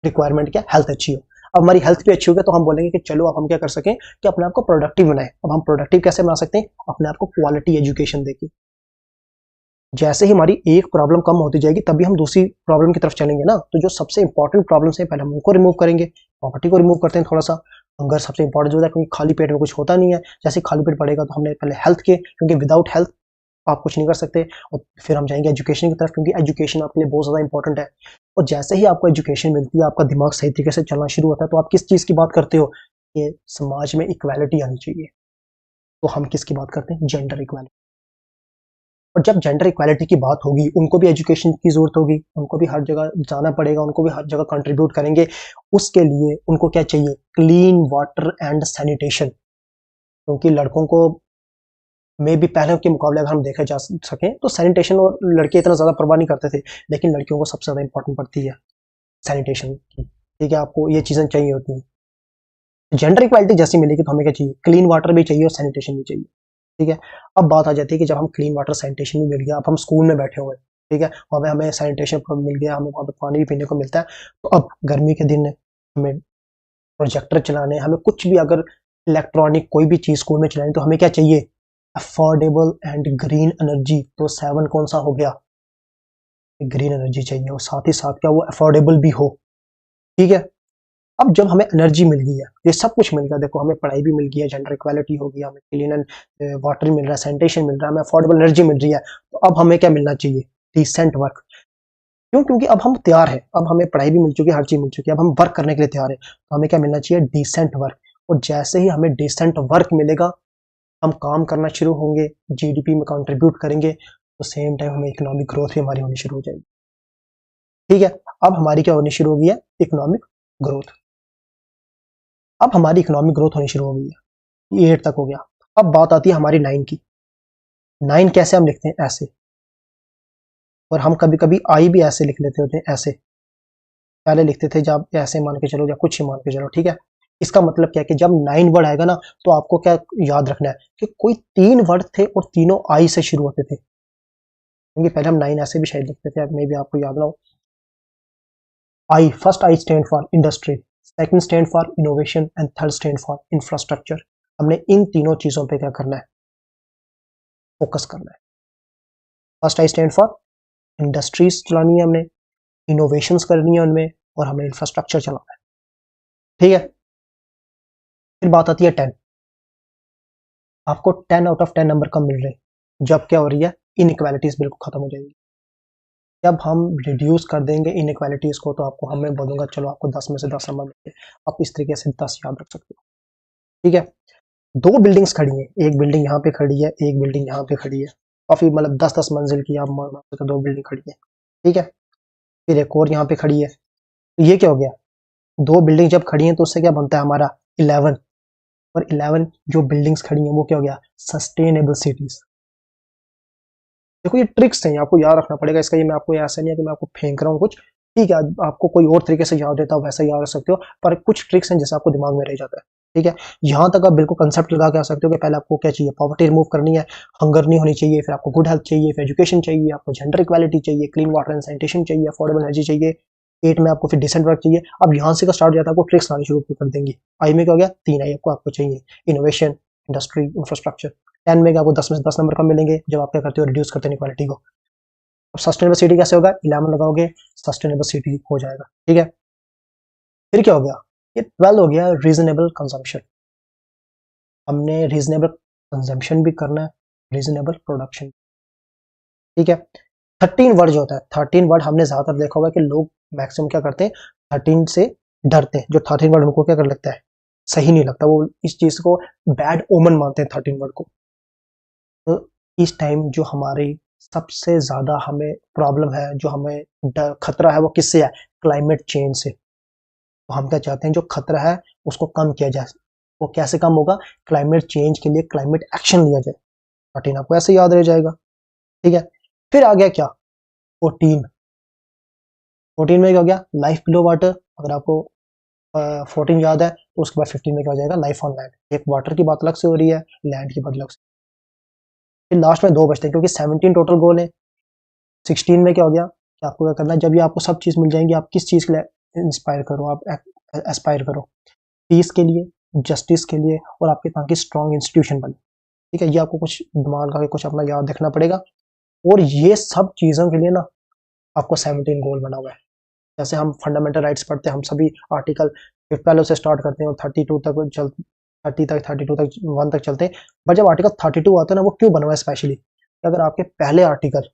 रिक्वायरमेंट क्या, हेल्थ अच्छी हो। अब हमारी हेल्थ भी अच्छी होगी तो हम बोलेंगे कि चलो अब हम क्या कर सकें कि अपने आप को प्रोडक्टिव बनाए। अब हम प्रोडक्टिव कैसे बना सकते हैं, अपने आप को क्वालिटी एजुकेशन देके। जैसे ही हमारी एक प्रॉब्लम कम होती जाएगी तभी हम दूसरी प्रॉब्लम की तरफ चलेंगे ना। तो जो सबसे इंपॉर्टेंट प्रॉब्लम्स है पहले हम उनको रिमूव करेंगे। प्रॉपर्टी को रिमूव करते हैं थोड़ा सा। हंगर सबसे इंपॉर्टेंट होता है क्योंकि खाली पेट में कुछ होता नहीं है। जैसे खाली पेट पड़ेगा तो हमने पहले हेल्थ के, क्योंकि विदाउट हेल्थ आप कुछ नहीं कर सकते। और फिर हम जाएंगे एजुकेशन की तरफ, क्योंकि एजुकेशन आपके लिए बहुत ज़्यादा इंपॉर्टेंट है। और जैसे ही आपको एजुकेशन मिलती है, आपका दिमाग सही तरीके से चलना शुरू होता है, तो आप किस चीज़ की बात करते हो, कि समाज में इक्वालिटी आनी चाहिए। तो हम किसकी बात करते हैं, जेंडर इक्वालिटी। और जब जेंडर इक्वालिटी की बात होगी, उनको भी एजुकेशन की जरूरत होगी, उनको भी हर जगह जाना पड़ेगा, उनको भी हर जगह कंट्रीब्यूट करेंगे। उसके लिए उनको क्या चाहिए, क्लीन वाटर एंड सैनिटेशन। क्योंकि लड़कों को में भी पहले के मुकाबले अगर हम देखे जा सके तो सैनिटेशन, और लड़के इतना ज़्यादा परवाह नहीं करते थे, लेकिन लड़कियों को सबसे ज़्यादा इंपॉर्टेंट पड़ती है सैनिटेशन की। ठीक है, आपको ये चीज़ें चाहिए होती हैं। जेंडर इक्वालिटी जैसी मिलेगी तो हमें क्या चाहिए, क्लीन वाटर भी चाहिए और सैनिटेशन भी चाहिए। ठीक है। अब बात आ जाती है कि जब हम क्लीन वाटर सैनिटेशन भी मिल गया, अब हम स्कूल में बैठे हुए हैं, ठीक है, वहाँ पे हमें सैनिटेशन मिल गया, हमें वहाँ पे पानी भी पीने को मिलता है। तो अब गर्मी के दिन हमें प्रोजेक्टर चलाने, हमें कुछ भी अगर इलेक्ट्रॉनिक कोई भी चीज़ स्कूल में चलानी तो हमें क्या चाहिए, अफोर्डेबल एंड ग्रीन एनर्जी। तो 7 कौन सा हो गया, ग्रीन एनर्जी चाहिए, और साथ ही साथ क्या वो अफोर्डेबल भी हो। ठीक है। अब जब हमें एनर्जी मिल गई है, ये सब कुछ मिल गया, देखो हमें पढ़ाई भी मिल गई है, जेंडर इक्वालिटी हो गया, हमें क्लीन एंड वाटर मिल रहा है, सैनिटेशन मिल रहा है, हमें अफोर्डेबल एनर्जी मिल रही है, तो अब हमें क्या मिलना चाहिए, डिसेंट वर्क। क्यों? क्योंकि अब हम तैयार हैं, अब हमें पढ़ाई भी मिल चुकी है, हर चीज मिल चुकी है, अब हम वर्क करने के लिए तैयार है। तो हमें क्या मिलना चाहिए, डिसेंट वर्क। और जैसे ही हमें डिसेंट वर्क मिलेगा, हम काम करना शुरू होंगे, जीडीपी में कंट्रीब्यूट करेंगे, तो सेम टाइम हमें इकोनॉमिक ग्रोथ भी हमारी होनी शुरू हो जाएगी। ठीक है। अब हमारी क्या होनी शुरू हो गई है, इकोनॉमिक ग्रोथ। अब हमारी इकोनॉमिक ग्रोथ होनी शुरू हो गई है, ये 8 तक हो गया। अब बात आती है हमारी 9 की। 9 कैसे हम लिखते हैं, ऐसे। और हम कभी कभी आई भी ऐसे लिख लेते होते हैं, ऐसे पहले लिखते थे, जब ऐसे मान के चलो या कुछ ही मान के चलो। ठीक है। इसका मतलब क्या है कि जब 9 वर्ड आएगा ना, तो आपको क्या याद रखना है कि कोई 3 वर्ड थे और तीनों आई से शुरू होते थे। क्योंकि पहले हम 9 ऐसे भी शायद लिखते थे, अब मे भी आपको याद ना हो। I, first I stand for industry, second stand for innovation and third stand for infrastructure. हमने इन तीनों चीजों पे क्या करना है, फोकस करना है। First I stand for industries चलानी है हमने, इनोवेशंस करनी है उनमें, और हमें इंफ्रास्ट्रक्चर चलाना है। ठीक है, फिर बात आती है 10। आपको 10 आउट ऑफ 10 नंबर कम मिल रहे हैं जब क्या हो रही है, इनइक्वालिटीज बिल्कुल खत्म हो जाएगी। जब हम रिड्यूस कर देंगे इनइक्वालिटीज को, तो आपको हमें बोलूंगा चलो आपको 10 में से 10 नंबर मिलते हैं, आप इस तरीके से 10 याद रख सकते हो। ठीक है, दो बिल्डिंग्स खड़ी हैं, एक बिल्डिंग यहाँ पे खड़ी है, एक बिल्डिंग यहाँ पे खड़ी है, काफी मतलब 10-10 मंजिल की आप मान सकते हो, दो बिल्डिंग खड़ी है। ठीक है, फिर एक और यहाँ पे खड़ी है, तो ये क्या हो गया, दो बिल्डिंग जब खड़ी हैं तो उससे क्या बनता है हमारा 11, और 11 जो बिल्डिंग्स खड़ी हैं वो क्या हो गया, सस्टेनेबल सिटीज। देखो ये ट्रिक्स हैं, आपको याद रखना पड़ेगा इसका, ये मैं आपको ऐसा नहीं है कि मैं आपको फेंक रहा हूँ कुछ। ठीक है, आपको कोई और तरीके से याद देता हो वैसा याद रख सकते हो, पर कुछ ट्रिक्स हैं जैसे आपको दिमाग में रह जाता है। ठीक है, यहाँ तक आप बिल्कुल कंसेप्ट लगा के आ सकते हो कि पहले आपको क्या चाहिए, पॉवर्टी रिमूव करनी है, हंगर नहीं होनी चाहिए, फिर आपको गुड हेल्थ चाहिए, फिर एजुकेशन चाहिए, आपको जेंडर इक्वालिटी चाहिए, क्लीन वाटर एंड सैनिटेशन चाहिए, अफोर्डेबल एनर्जी चाहिए, 8 में आपको फिर डिसेंट वर्क चाहिए। अब यहाँ से का स्टार्ट हो जाता है, आपको ट्रिक्स लानी शुरू कर देंगी। आई में क्या हो गया, 3 आई आपको चाहिए, इनोवेशन, इंडस्ट्री, इंफ्रास्ट्रक्चर। 10 में आपको 10 में से 10 नंबर कम मिलेंगे जब आप क्या करते हो, रिड्यूस करते हैं इनइक्वालिटी को। अब सस्टेनेबल सिटी कैसे होगा, 11 लगाओगे सस्टेनेबल सिटी हो जाएगा। ठीक है, फिर क्या हो गया, ये 12 हो गया, रीजनेबल कंजम्पशन। हमने रीजनेबल कंजम्पशन भी करना है, रीजनेबल प्रोडक्शन। ठीक है, 13 वर्ड जो होता है, 13 वर्ड हमने ज्यादातर देखा होगा कि लोग मैक्सिमम क्या करते हैं, 13 से डरते हैं। जो 13 वर्ड उनको क्या कर लगता है, सही नहीं लगता, वो इस चीज को बैड ओमन मानते हैं 13 वर्ड को। तो इस टाइम जो हमारी सबसे ज्यादा हमें प्रॉब्लम है, जो हमें खतरा है, वो किससे है, क्लाइमेट चेंज से। तो हम क्या चाहते हैं, जो खतरा है उसको कम किया जाए। वो कैसे कम होगा, क्लाइमेट चेंज के लिए क्लाइमेट एक्शन लिया जाए। 13 आपको ऐसे याद रह जाएगा। ठीक है, फिर आ गया क्या, 14। 14 में क्या हो गया, लाइफ बिलो वाटर। अगर आपको 14 याद है तो उसके बाद 15 में क्या हो जाएगा, लाइफ ऑन लैंड। एक वाटर की बात अलग से हो रही है, लैंड की बात अलग से। फिर लास्ट में 2 बचते हैं क्योंकि 17 टोटल गोल है। 16 में क्या हो गया कि आपको क्या करना है, जब ये आपको सब चीज मिल जाएंगी, आप किस चीज के लिए इंस्पायर करो, आप एस्पायर करो, पीस के लिए, जस्टिस के लिए, और आपके ताकि स्ट्रॉन्ग इंस्टीट्यूशन बने। ठीक है, ये आपको कुछ दिमाग का कुछ अपना याद रखना पड़ेगा। और ये सब चीजों के लिए ना आपको 17 गोल बना हुआ है। जैसे हम फंडामेंटल राइट्स पढ़ते हैं, हम सभी आर्टिकल 12 से स्टार्ट करते हैं और 32 तक 30 तक 32 तक 1 तक चलते हैं। बट जब आर्टिकल 32 आता है ना, वो क्यों बना हुआ है स्पेशली, अगर आपके पहले आर्टिकल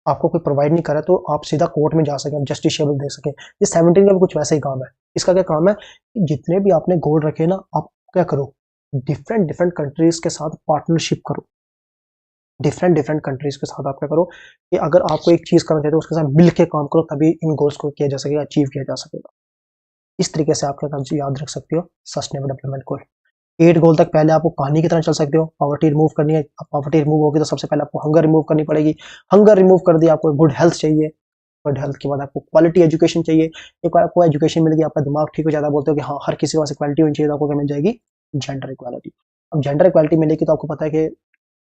आपको कोई प्रोवाइड नहीं करा तो आप सीधा कोर्ट में जा सकें, जस्टिशियबल दे सकें। ये 17 का भी कुछ वैसा ही काम है। इसका क्या काम है, जितने भी आपने गोल रखे ना, आप क्या करो, डिफरेंट डिफरेंट कंट्रीज के साथ पार्टनरशिप करो। डिफरेंट डिफरेंट कंट्रीज के साथ आप क्या करो कि अगर आपको एक चीज करना चाहते हो उसके साथ मिल के काम करो, तभी इन गोल्स को किया जा सकेगा, अचीव किया जा सकेगा। इस तरीके से आप क्या याद रख सकते हो सस्टेनेबल डेवलपमेंट गोल। 8 गोल तक पहले आपको कहानी की तरह चल सकते हो। पॉवर्टी रिमूव करनी है, पॉवर्टी रिमूव होगी तो सबसे पहले आपको हंगर रिमूव करनी पड़ेगी। हंगर रिमूव कर दिया, आपको गुड हेल्थ चाहिए, गुड हेल्थ के बाद आपको क्वालिटी एजुकेशन चाहिए। एक बार आपको एजुकेशन मिल गई, आपका दिमाग ठीक हो जाता है, बोलते हो कि हाँ हर किसी के पास इक्वालिटी होनी चाहिए, तो आपको क्या मिल जाएगी, जेंडर इक्वालिटी। अब जेंडर इक्वालिटी मिलेगी तो आपको पता है कि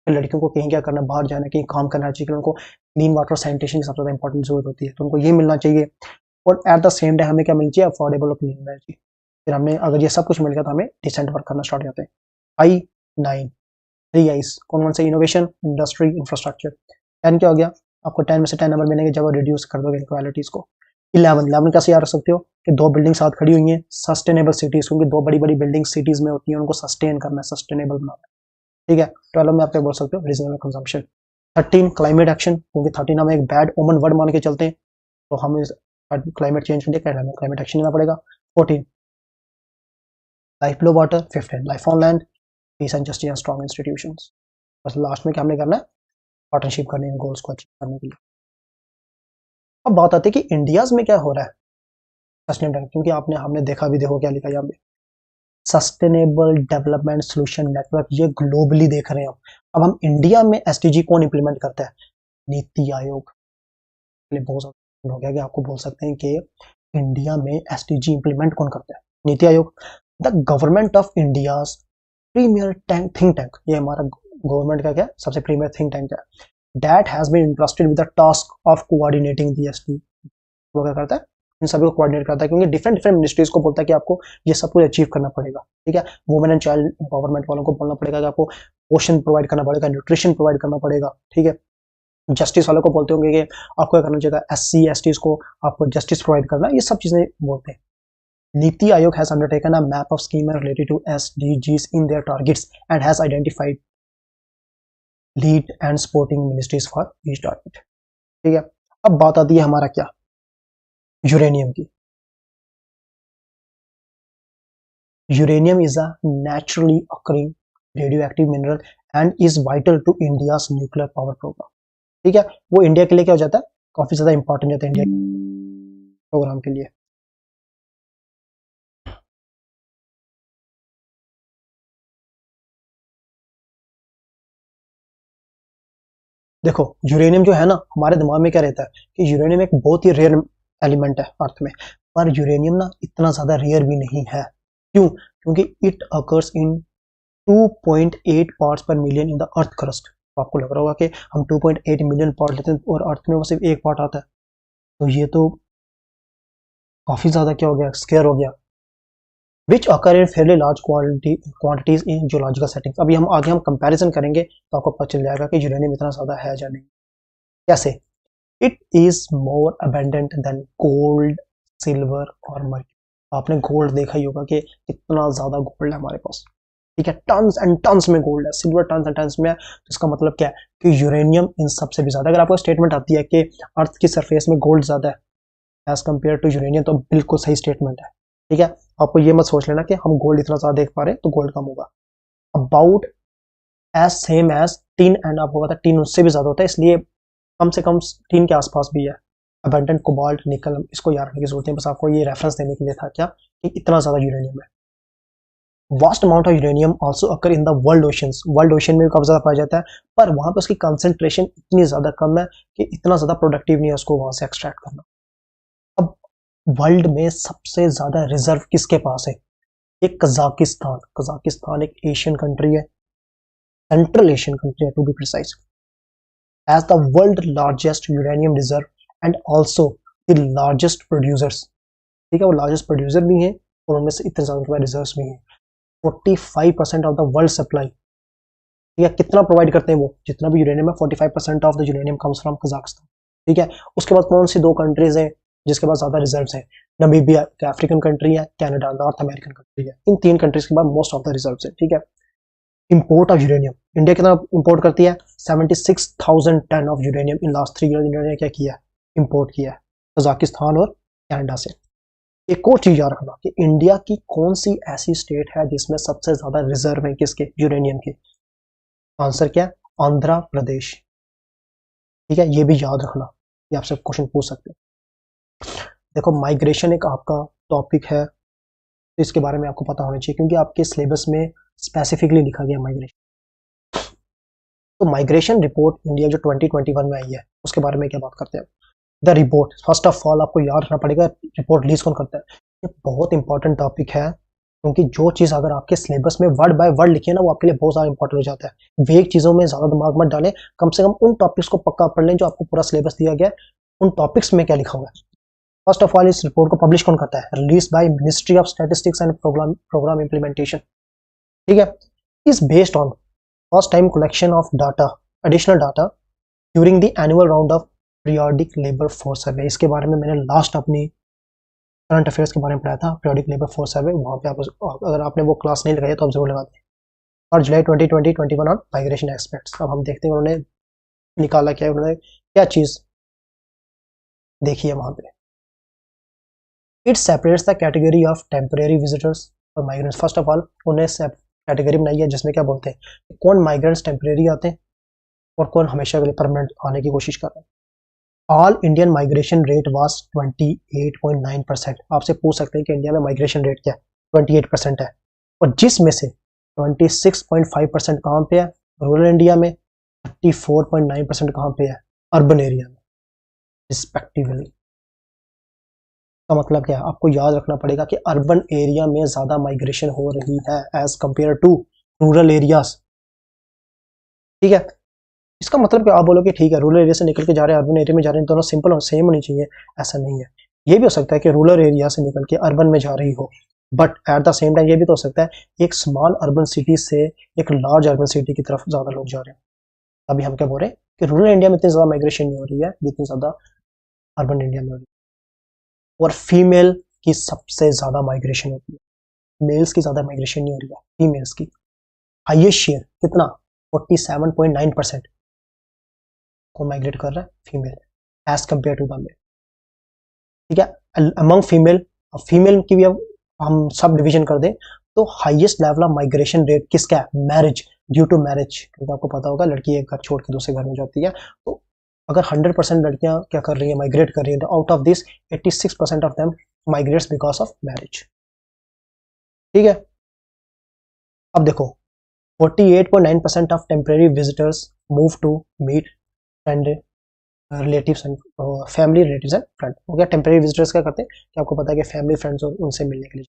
लड़कियों को कहीं क्या करना, बाहर जाना, कहीं काम करना चाहिए, उनको क्लीन वाटर सैनिटेशन की सबसे ज्यादा इंपॉर्टेंट जरूरत होती है, तो उनको ये मिलना चाहिए। और एट द सेम टाइम हमें क्या मिलनी चाहिए, अफोर्डेबल और क्लीन एनर्जी। फिर हमने अगर ये सब कुछ मिल गया तो हमें डिसेंट वर्क करना स्टार्ट हो जाते हैं। आई 9, 3 आईज कौन कौन से, इनोवेशन, इंडस्ट्री, इंफ्रास्ट्रक्चर। 10 क्या हो गया, आपको 10 में से 10 नंबर मिलेंगे जब रिड्यूस कर दोगे इनक्वालिटीज को। 11 कैसे याद रख सकते हो कि दो बिल्डिंग साथ खड़ी हुई हैं, सस्टेनेबल सिटीज, क्योंकि दो बड़ी बड़ी बिल्डिंग सिटीज में होती हैं, उनको सस्टेन करना है, सस्टेनेबल बनाना है। ठीक है, 12 में आप क्या बोल सकते हो, रीजनेबल कंजम्पशन। 13 क्लाइमेट एक्शन, क्योंकि 13 हमें एक बैड ओमन वर्ड मान के चलते हैं, तो हम क्लाइमेट चेंज के लिए क्लाइमेट एक्शन लेना पड़ेगा। 14 life below water. 15 life on land, peace and justice and strong institutions. बस लास्ट में क्या हमने करना है, पार्टनरशिप करनी है गोल्स को अचीव करने के लिए। अब बात आती है कि इंडियाज में क्या हो रहा है सस्टेनेबल, क्योंकि आपने हमने देखा भी, देखो क्या लिखा है यहाँ पे, सस्टेनेबल डेवलपमेंट सोल्यूशन नेटवर्क, ये ग्लोबली देख रहे हैं हम। अब हम इंडिया में एसडीजी कौन इंप्लीमेंट करता है, नीति आयोग। बहुत ज्यादा हो गया कि आपको बोल सकते हैं कि इंडिया में एसडीजी इंप्लीमेंट कौन करता है, NITI Aayog. The government of India premier think tank, ये हमारा गवर्नमेंट का क्या सबसे प्रीमियर थिंक टैंक है, that has been interested with the task of coordinating the SD. वो क्या करता है, इन सभी को कोऑर्डिनेट करता है, क्योंकि डिफरेंट डिफरेंट मिनिस्ट्रीज को बोलता है कि आपको ये सब कुछ अचीव करना पड़ेगा। ठीक है, वुमेन एंड चाइल्ड एम्पावरमेंट वालों को बोलना पड़ेगा कि आपको पोषण प्रोवाइड करना पड़ेगा, न्यूट्रिशन प्रोवाइड करना पड़ेगा। ठीक है, जस्टिस वालों को बोलते होंगे कि आपको क्या करना चाहिए, SC STs को आपको जस्टिस प्रोवाइड करना, ये सब चीजें बोलते हैं। NITI Aayog has undertaken a map of scheme related to SDGs in their targets and has identified lead and supporting ministries for each target. ठीक है, अब बात आती है हमारा क्या, यूरेनियम की। Uranium is a naturally occurring radioactive mineral and is vital to India's nuclear power programme. ठीक है, वो इंडिया के लिए क्या हो जाता है, काफी ज्यादा इंपॉर्टेंट होता है इंडिया प्रोग्राम के लिए। देखो यूरेनियम जो है ना, हमारे दिमाग में क्या रहता है कि यूरेनियम एक बहुत ही रेयर एलिमेंट है अर्थ में, पर यूरेनियम ना इतना ज्यादा रेयर भी नहीं है। क्यों? क्योंकि इट अकर्स इन 2.8 पार्ट्स पर million in the earth crust. तो आपको लग रहा होगा कि हम 2.8 मिलियन पार्ट लेते हैं और अर्थ में वो सिर्फ एक पार्ट आता है, तो ये तो काफी ज्यादा क्या हो गया, स्केयर हो गया। Which occur in fairly large quantities in geological settings. अभी हम आगे हम कंपैरिजन करेंगे तो आपको पता चल जाएगा कि यूरेनियम इतना ज्यादा है या नहीं। कैसे? It is more abundant than gold, silver और मर्क्यूरी। आपने गोल्ड देखा ही होगा कि कितना ज्यादा गोल्ड है हमारे पास। ठीक है, टन्स एंड टन्स में गोल्ड है, सिल्वर टन्स एंड टन्स में। तो इसका मतलब क्या है कि यूरेनियम इन सबसे भी ज्यादा। अगर आपको स्टेटमेंट आती है कि अर्थ की सरफेस में गोल्ड ज्यादा है एज कम्पेयर टू यूरेनियम, तो बिल्कुल सही स्टेटमेंट है। ठीक है, आपको ये मत सोच लेना कि हम गोल्ड इतना ज्यादा देख पा रहे हैं तो गोल्ड कम होगा। About as same as tin, and आपको पता है टिन उससे भी ज्यादा होता है, इसलिए कम से कम टिन के आसपास भी है। अबंडेंट कोबाल्ट, निकल, इसको याद रखने की जरूरत है, बस आपको ये रेफरेंस देने के लिए था क्या कि इतना ज्यादा यूरेनियम है। Vast amount of uranium also occur in the world oceans. World ocean में भी काफी ज्यादा पाया जाता है, पर वहां पर उसकी कंसेंट्रेशन इतनी ज्यादा कम है कि इतना ज्यादा प्रोडक्टिव नहीं है उसको वहां से एक्सट्रैक्ट करना। अब वर्ल्ड में सबसे ज्यादा रिजर्व किसके पास है? एक कजाकिस्तान। कजाकिस्तान एक एशियन कंट्री है, सेंट्रल एशियन कंट्री है to be precise, as the world largest uranium reserve and also the largest producers. ठीक है, वो लार्जेस्ट प्रोड्यूसर भी हैं और उनमें से इतने ज्यादा रिजर्व्स भी हैं। 45% ऑफ द वर्ल्ड सप्लाई। ठीक है, कितना प्रोवाइड करते हैं वो, जितना भी यूरेनियम है 45% of the uranium comes from Kazakhstan. ठीक है, उसके बाद कौन सी दो कंट्रीज हैं जिसके पास ज्यादा रिजर्व्स हैं? नमीबिया, अफ्रीकन कंट्री है, कनाडा नॉर्थ अमेरिकन कंट्री है। इन तीन कंट्रीज के बाद मोस्ट ऑफ द रिजर्व्स है। ठीक है, इंपोर्ट ऑफ यूरेनियम, इंडिया कितना इंपोर्ट करती है? 76,000 tonne of uranium in last 3 year India ने क्या किया, इंपोर्ट किया है कजाकिस्तान और कनाडा से। एक और चीज याद रखना कि इंडिया की कौन सी ऐसी स्टेट है जिसमें सबसे ज्यादा रिजर्व है किसके, यूरेनियम के? आंसर क्या है? आंध्र प्रदेश। ठीक है, ये भी याद रखना, ये आपसे क्वेश्चन पूछ सकते हैं। देखो माइग्रेशन एक आपका टॉपिक है, तो इसके बारे में आपको पता होना चाहिए क्योंकि आपके सिलेबस में स्पेसिफिकली लिखा गया माइग्रेशन। तो माइग्रेशन रिपोर्ट इंडिया जो 2021 में आई है उसके बारे में क्या बात करते हैं। The report, first of all आपको याद रखना पड़ेगा रिपोर्ट रिलीज कौन करता है। ये बहुत इंपॉर्टेंट टॉपिक है क्योंकि जो चीज अगर आपके सिलेबस में वर्ड बाय वर्ड लिखी है ना, वो आपके लिए बहुत ज्यादा इंपॉर्टेंट हो जाता है। वेग चीजों में ज्यादा दिमाग मत डालें, कम से कम उन टॉपिक्स को पक्का पढ़ लें जो आपको पूरा सिलेबस दिया गया है, उन टॉपिक्स में क्या लिखा हुआ है। फर्स्ट ऑफ ऑल इस रिपोर्ट को पब्लिश कौन करता है? Release by ministry of statistics and programme implementation. ठीक है, is based on first time collection of data, additional data during the annual round of periodic labour force survey. इसके बारे में मैंने लास्ट अपनी करंट अफेयर्स के बारे में पढ़ाया था, पीरियोडिक लेबर फोर्स सर्वे। वहाँ पे आप अगर आपने वो क्लास नहीं लगाई तो आप जरूर लगा दें। और जुलाई 2020-21 ऑन माइग्रेशन एक्सपेक्ट्स। अब हम देखते हैं उन्होंने निकाला क्या, उन्होंने क्या चीज देखी है वहां पे। It separates the category of temporary visitors और माइग्रेंट्स। फर्स्ट ऑफ ऑल उन्हें कैटेगरी बनाई है जिसमें क्या बोलते हैं कौन माइग्रेंट्स टेम्परेरी आते हैं और कौन हमेशा के लिए परमानेंट आने की कोशिश कर रहे हैं। All Indian migration rate was 28.9%। आपसे पूछ सकते हैं कि इंडिया में माइग्रेशन रेट क्या है, 28% है, और जिसमें से 26.5% कहाँ पे है, रूरल इंडिया में, 34.9% कहाँ पे है, अर्बन एरिया में रिस्पेक्टिवली। का मतलब क्या है, आपको याद रखना पड़ेगा कि अर्बन एरिया में ज्यादा माइग्रेशन हो रही है as compare to rural areas. ठीक है, इसका मतलब कि आप बोलोगे ठीक है रूरल एरिया से निकल के जा रहे हैं अर्बन एरिया में जा रहे हैं, दोनों सिंपल और सेम होनी चाहिए, ऐसा नहीं है। ये भी हो सकता है कि रूरल एरिया से निकल के अर्बन में जा रही हो, but at the same time ये भी तो हो सकता है एक स्मॉल अर्बन सिटी से एक लार्ज अर्बन सिटी की तरफ ज्यादा लोग जा रहे हैं। अभी हम क्या बोल रहे हैं कि रूरल इंडिया में इतनी ज्यादा माइग्रेशन नहीं हो रही है जितनी ज्यादा अर्बन इंडिया में हो रही है। और फीमेल की सबसे ज्यादा माइग्रेशन होती है, मेल्स की ज्यादा माइग्रेशन नहीं हो रही है, फीमेल्स की हाईएस्ट शेयर कितना 47.9% को माइग्रेट कर रहा है female as compare to the male. ठीक है, अमंग फीमेल, फीमेल की भी अब हम सब डिवीजन कर दें तो highest level of migration rate किसका है, मैरिज, ड्यू टू मैरिज। क्योंकि आपको पता होगा लड़की एक घर छोड़ के दूसरे घर में जाती है, तो अगर 100% लड़कियां क्या कर रही है, माइग्रेट कर रही है, तो out of this 86% of them migrates because of marriage. ठीक है, अब देखो 48.9% of temporary visitors move to meet and relatives and family relatives and friend. हो गया टेम्परेरी विजिटर्स क्या करते हैं कि आपको पता है कि फैमिली फ्रेंड्स और उनसे मिलने के लिए।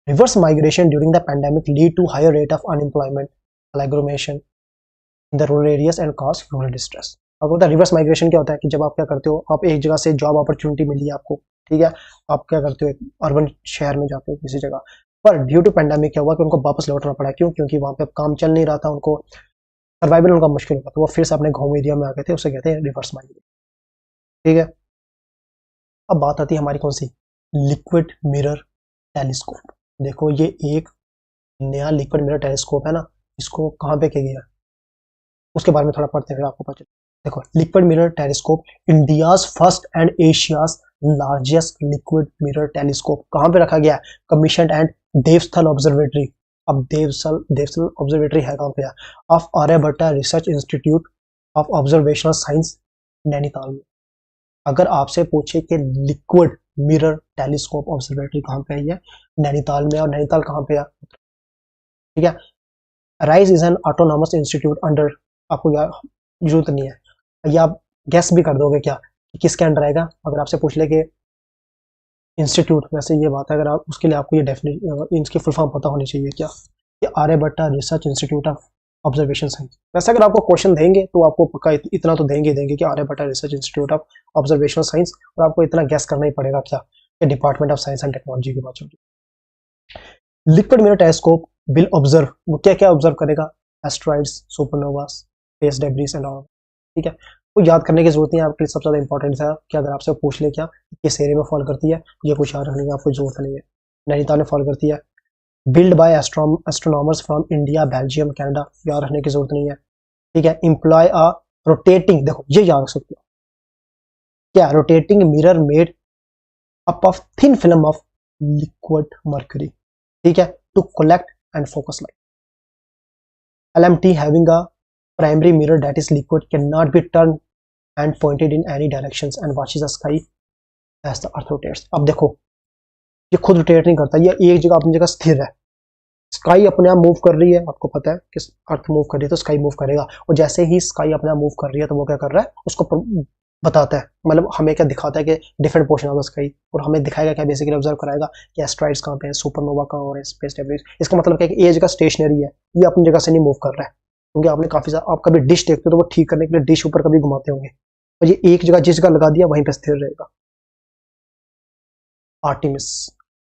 Reverse migration during the pandemic lead to higher rate of unemployment, agglomeration in the rural areas and cause rural distress. आपको पता है रिवर्स माइग्रेशन क्या होता है कि जब आप क्या करते हो, आप एक जगह से जॉब अपॉर्चुनिटी मिली है आपको, ठीक है, आप क्या करते हो एक अर्बन शहर में जाते हो किसी जगह, पर ड्यू टू पैंडेमिक क्या हुआ कि उनको वापस लौटना पड़ा। क्यों? क्योंकि वहां पे काम चल नहीं रहा था, उनको सर्वाइवल उनका मुश्किल होगा, तो वो फिर से अपने गाँव एरिया में आ गए थे, उसे कहते हैं रिवर्स माइग्रेशन। ठीक है, अब बात आती है हमारी कौन सी, लिक्विड मिरर टेलीस्कोप। देखो ये एक नया लिक्विड मिरर टेलीस्कोप है ना, इसको कहाँ पे किया गया उसके बारे में थोड़ा पढ़ते हैं, आपको पता चले। देखो liquid mirror telescope, India's first and Asia's largest liquid mirror telescope कहाँ पे रखा गया है, कमीशन एंड देवस्थल ऑब्जर्वेटरी। अब देवस्थल ऑब्जर्वेटरी है कहाँ पे, of Aryabhatta research institute of observational science, Nainital में। अगर आपसे पूछे कि लिक्विड मिरर टेलीस्कोप ऑब्जर्वेटरी कहाँ पे है, नैनीताल में, और नैनीताल कहाँ पे है, ठीक है। Rise is an autonomous institute under, आपको जरूरत नहीं है, या आप गेस भी कर दोगे क्या कि किसके अंडर आएगा। अगर आपसे पूछ ले कि इंस्टीट्यूट, वैसे ये बात है अगर आप उसके लिए आपको ये डेफिनेशन इसकी फुल फॉर्म पता होनी चाहिए क्या, कि Aryabhatta research institute of observation science. वैसे अगर आपको क्वेश्चन देंगे तो आपको पक्का इतना तो देंगे कि Aryabhatta research institute of observational science, और आपको इतना गैस करना ही पड़ेगा क्या कि department of science and technology की बात होगी। Liquid mirror telescope will observe, वो क्या क्या ऑब्जर्व करेगा, asteroids, supernovas, space debris and all. ठीक है, वो याद करने की जरूरत नहीं है, आपके लिए सबसे ज्यादा इंपॉर्टेंट है कि अगर आपसे पूछ ले क्या किस एरिया में फॉल करती है, ये कुछ याद रखने की आपको जरूरत नहीं है। नैनीताल में फॉल करती है, build by astronomers from India, Belgium, Canada, याद रखने की जरूरत नहीं है। ठीक है, एम्प्लॉय अ रोटेटिंग, देखो ये याद रख सकते हो क्या, rotating mirror made up of thin film of liquid mercury, ठीक है, to collect and focus light. LMT having a primary mirror that is liquid cannot be turned and pointed in any directions and watches the sky as the earth rotates। अब देखो ये खुद rotate नहीं करता, ये एक जगह अपनी जगह स्थिर है। स्काई अपने आप मूव कर रही है, आपको पता है कि अर्थ मूव कर रही है तो स्काई मूव करेगा, और जैसे ही स्काई अपने आप मूव कर रही है तो वो क्या कर रहा है, उसको बताता है, मतलब हमें क्या दिखाता है कि different portion of the sky, और हमें दिखाएगा क्या, बेसिकली ऑब्जर्व कराएगा कि एस्ट्रॉइड्स कहाँ पे है, सुपरनोवा कहाँ हो रहा है, स्पेस डेब्रिस। इसका मतलब क्या है कि ये जगह स्टेशनरी है, ये अपनी जगह से नहीं मूव कर रहा है, क्योंकि आपने काफी सारा, आप कभी डिश देखते हो तो वो ठीक करने के लिए डिश ऊपर कभी घुमाते होंगे, और ये एक जगह जिस जगह लगा दिया वहीं पे स्थिर रहेगा। आर्टिमिस,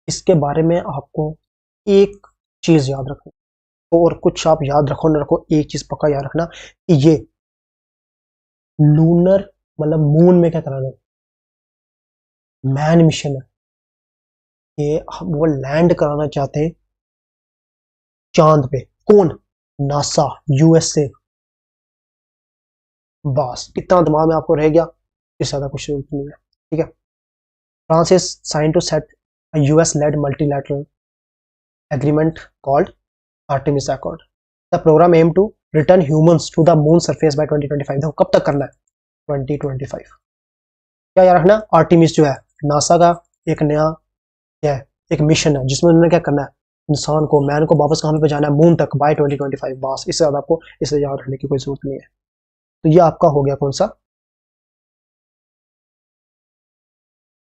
इसके बारे में आपको एक चीज याद रखो, और कुछ आप याद रखो ना रखो, एक चीज पक्का याद रखना कि ये लूनर, मतलब मून में क्या कराना है, मैन मिशन है, ये वो लैंड कराना चाहते हैं चांद पे। कौन? NASA, USA. बस इतना दिमाग में आपको रह गया, इससे ज्यादा कुछ जरूरत नहीं है। ठीक है, France is sign to set US led multilateral agreement called Artemis accord. The programme aim to return humans to the moon surface by 2025। देखो कब तक करना है, 2025। क्या याद रखना, आर्टेमिस जो है नासा का एक नया क्या है, एक मिशन है जिसमें उन्होंने क्या करना है, इंसान को, मैन को वापस कहां पे जाना है, मून तक बाय 2025। बस इससे ज्यादा आपको इसे याद रखने की कोई जरूरत नहीं है। तो ये आपका हो गया कौन सा,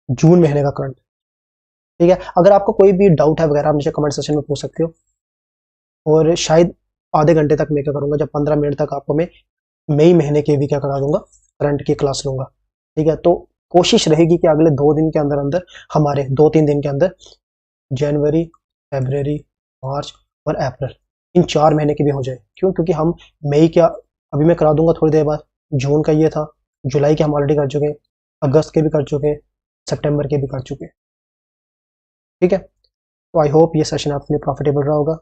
जून महीने का करंट। ठीक है, अगर आपको कोई भी डाउट है वगैरह आप मुझे कमेंट सेक्शन में पूछ सकते हो, और शायद आधे घंटे तक मैं क्या करूंगा, जब 15 मिनट तक आपको मैं मई महीने के भी क्या करा दूंगा, करंट की क्लास लूंगा। ठीक है, तो कोशिश रहेगी कि अगले 2 दिन के अंदर अंदर हमारे 2-3 दिन के अंदर जनवरी, फरवरी, मार्च और अप्रैल इन 4 महीने की भी हो जाए। क्यों? क्योंकि हम मई क्या अभी मैं करा दूंगा थोड़ी देर बाद, जून का ये था, जुलाई के हम ऑलरेडी कर चुके हैं, अगस्त के भी कर चुके हैं, सितंबर के भी कर चुके हैं। ठीक है, तो आई होप ये सेशन आपके लिए प्रॉफिटेबल रहा होगा।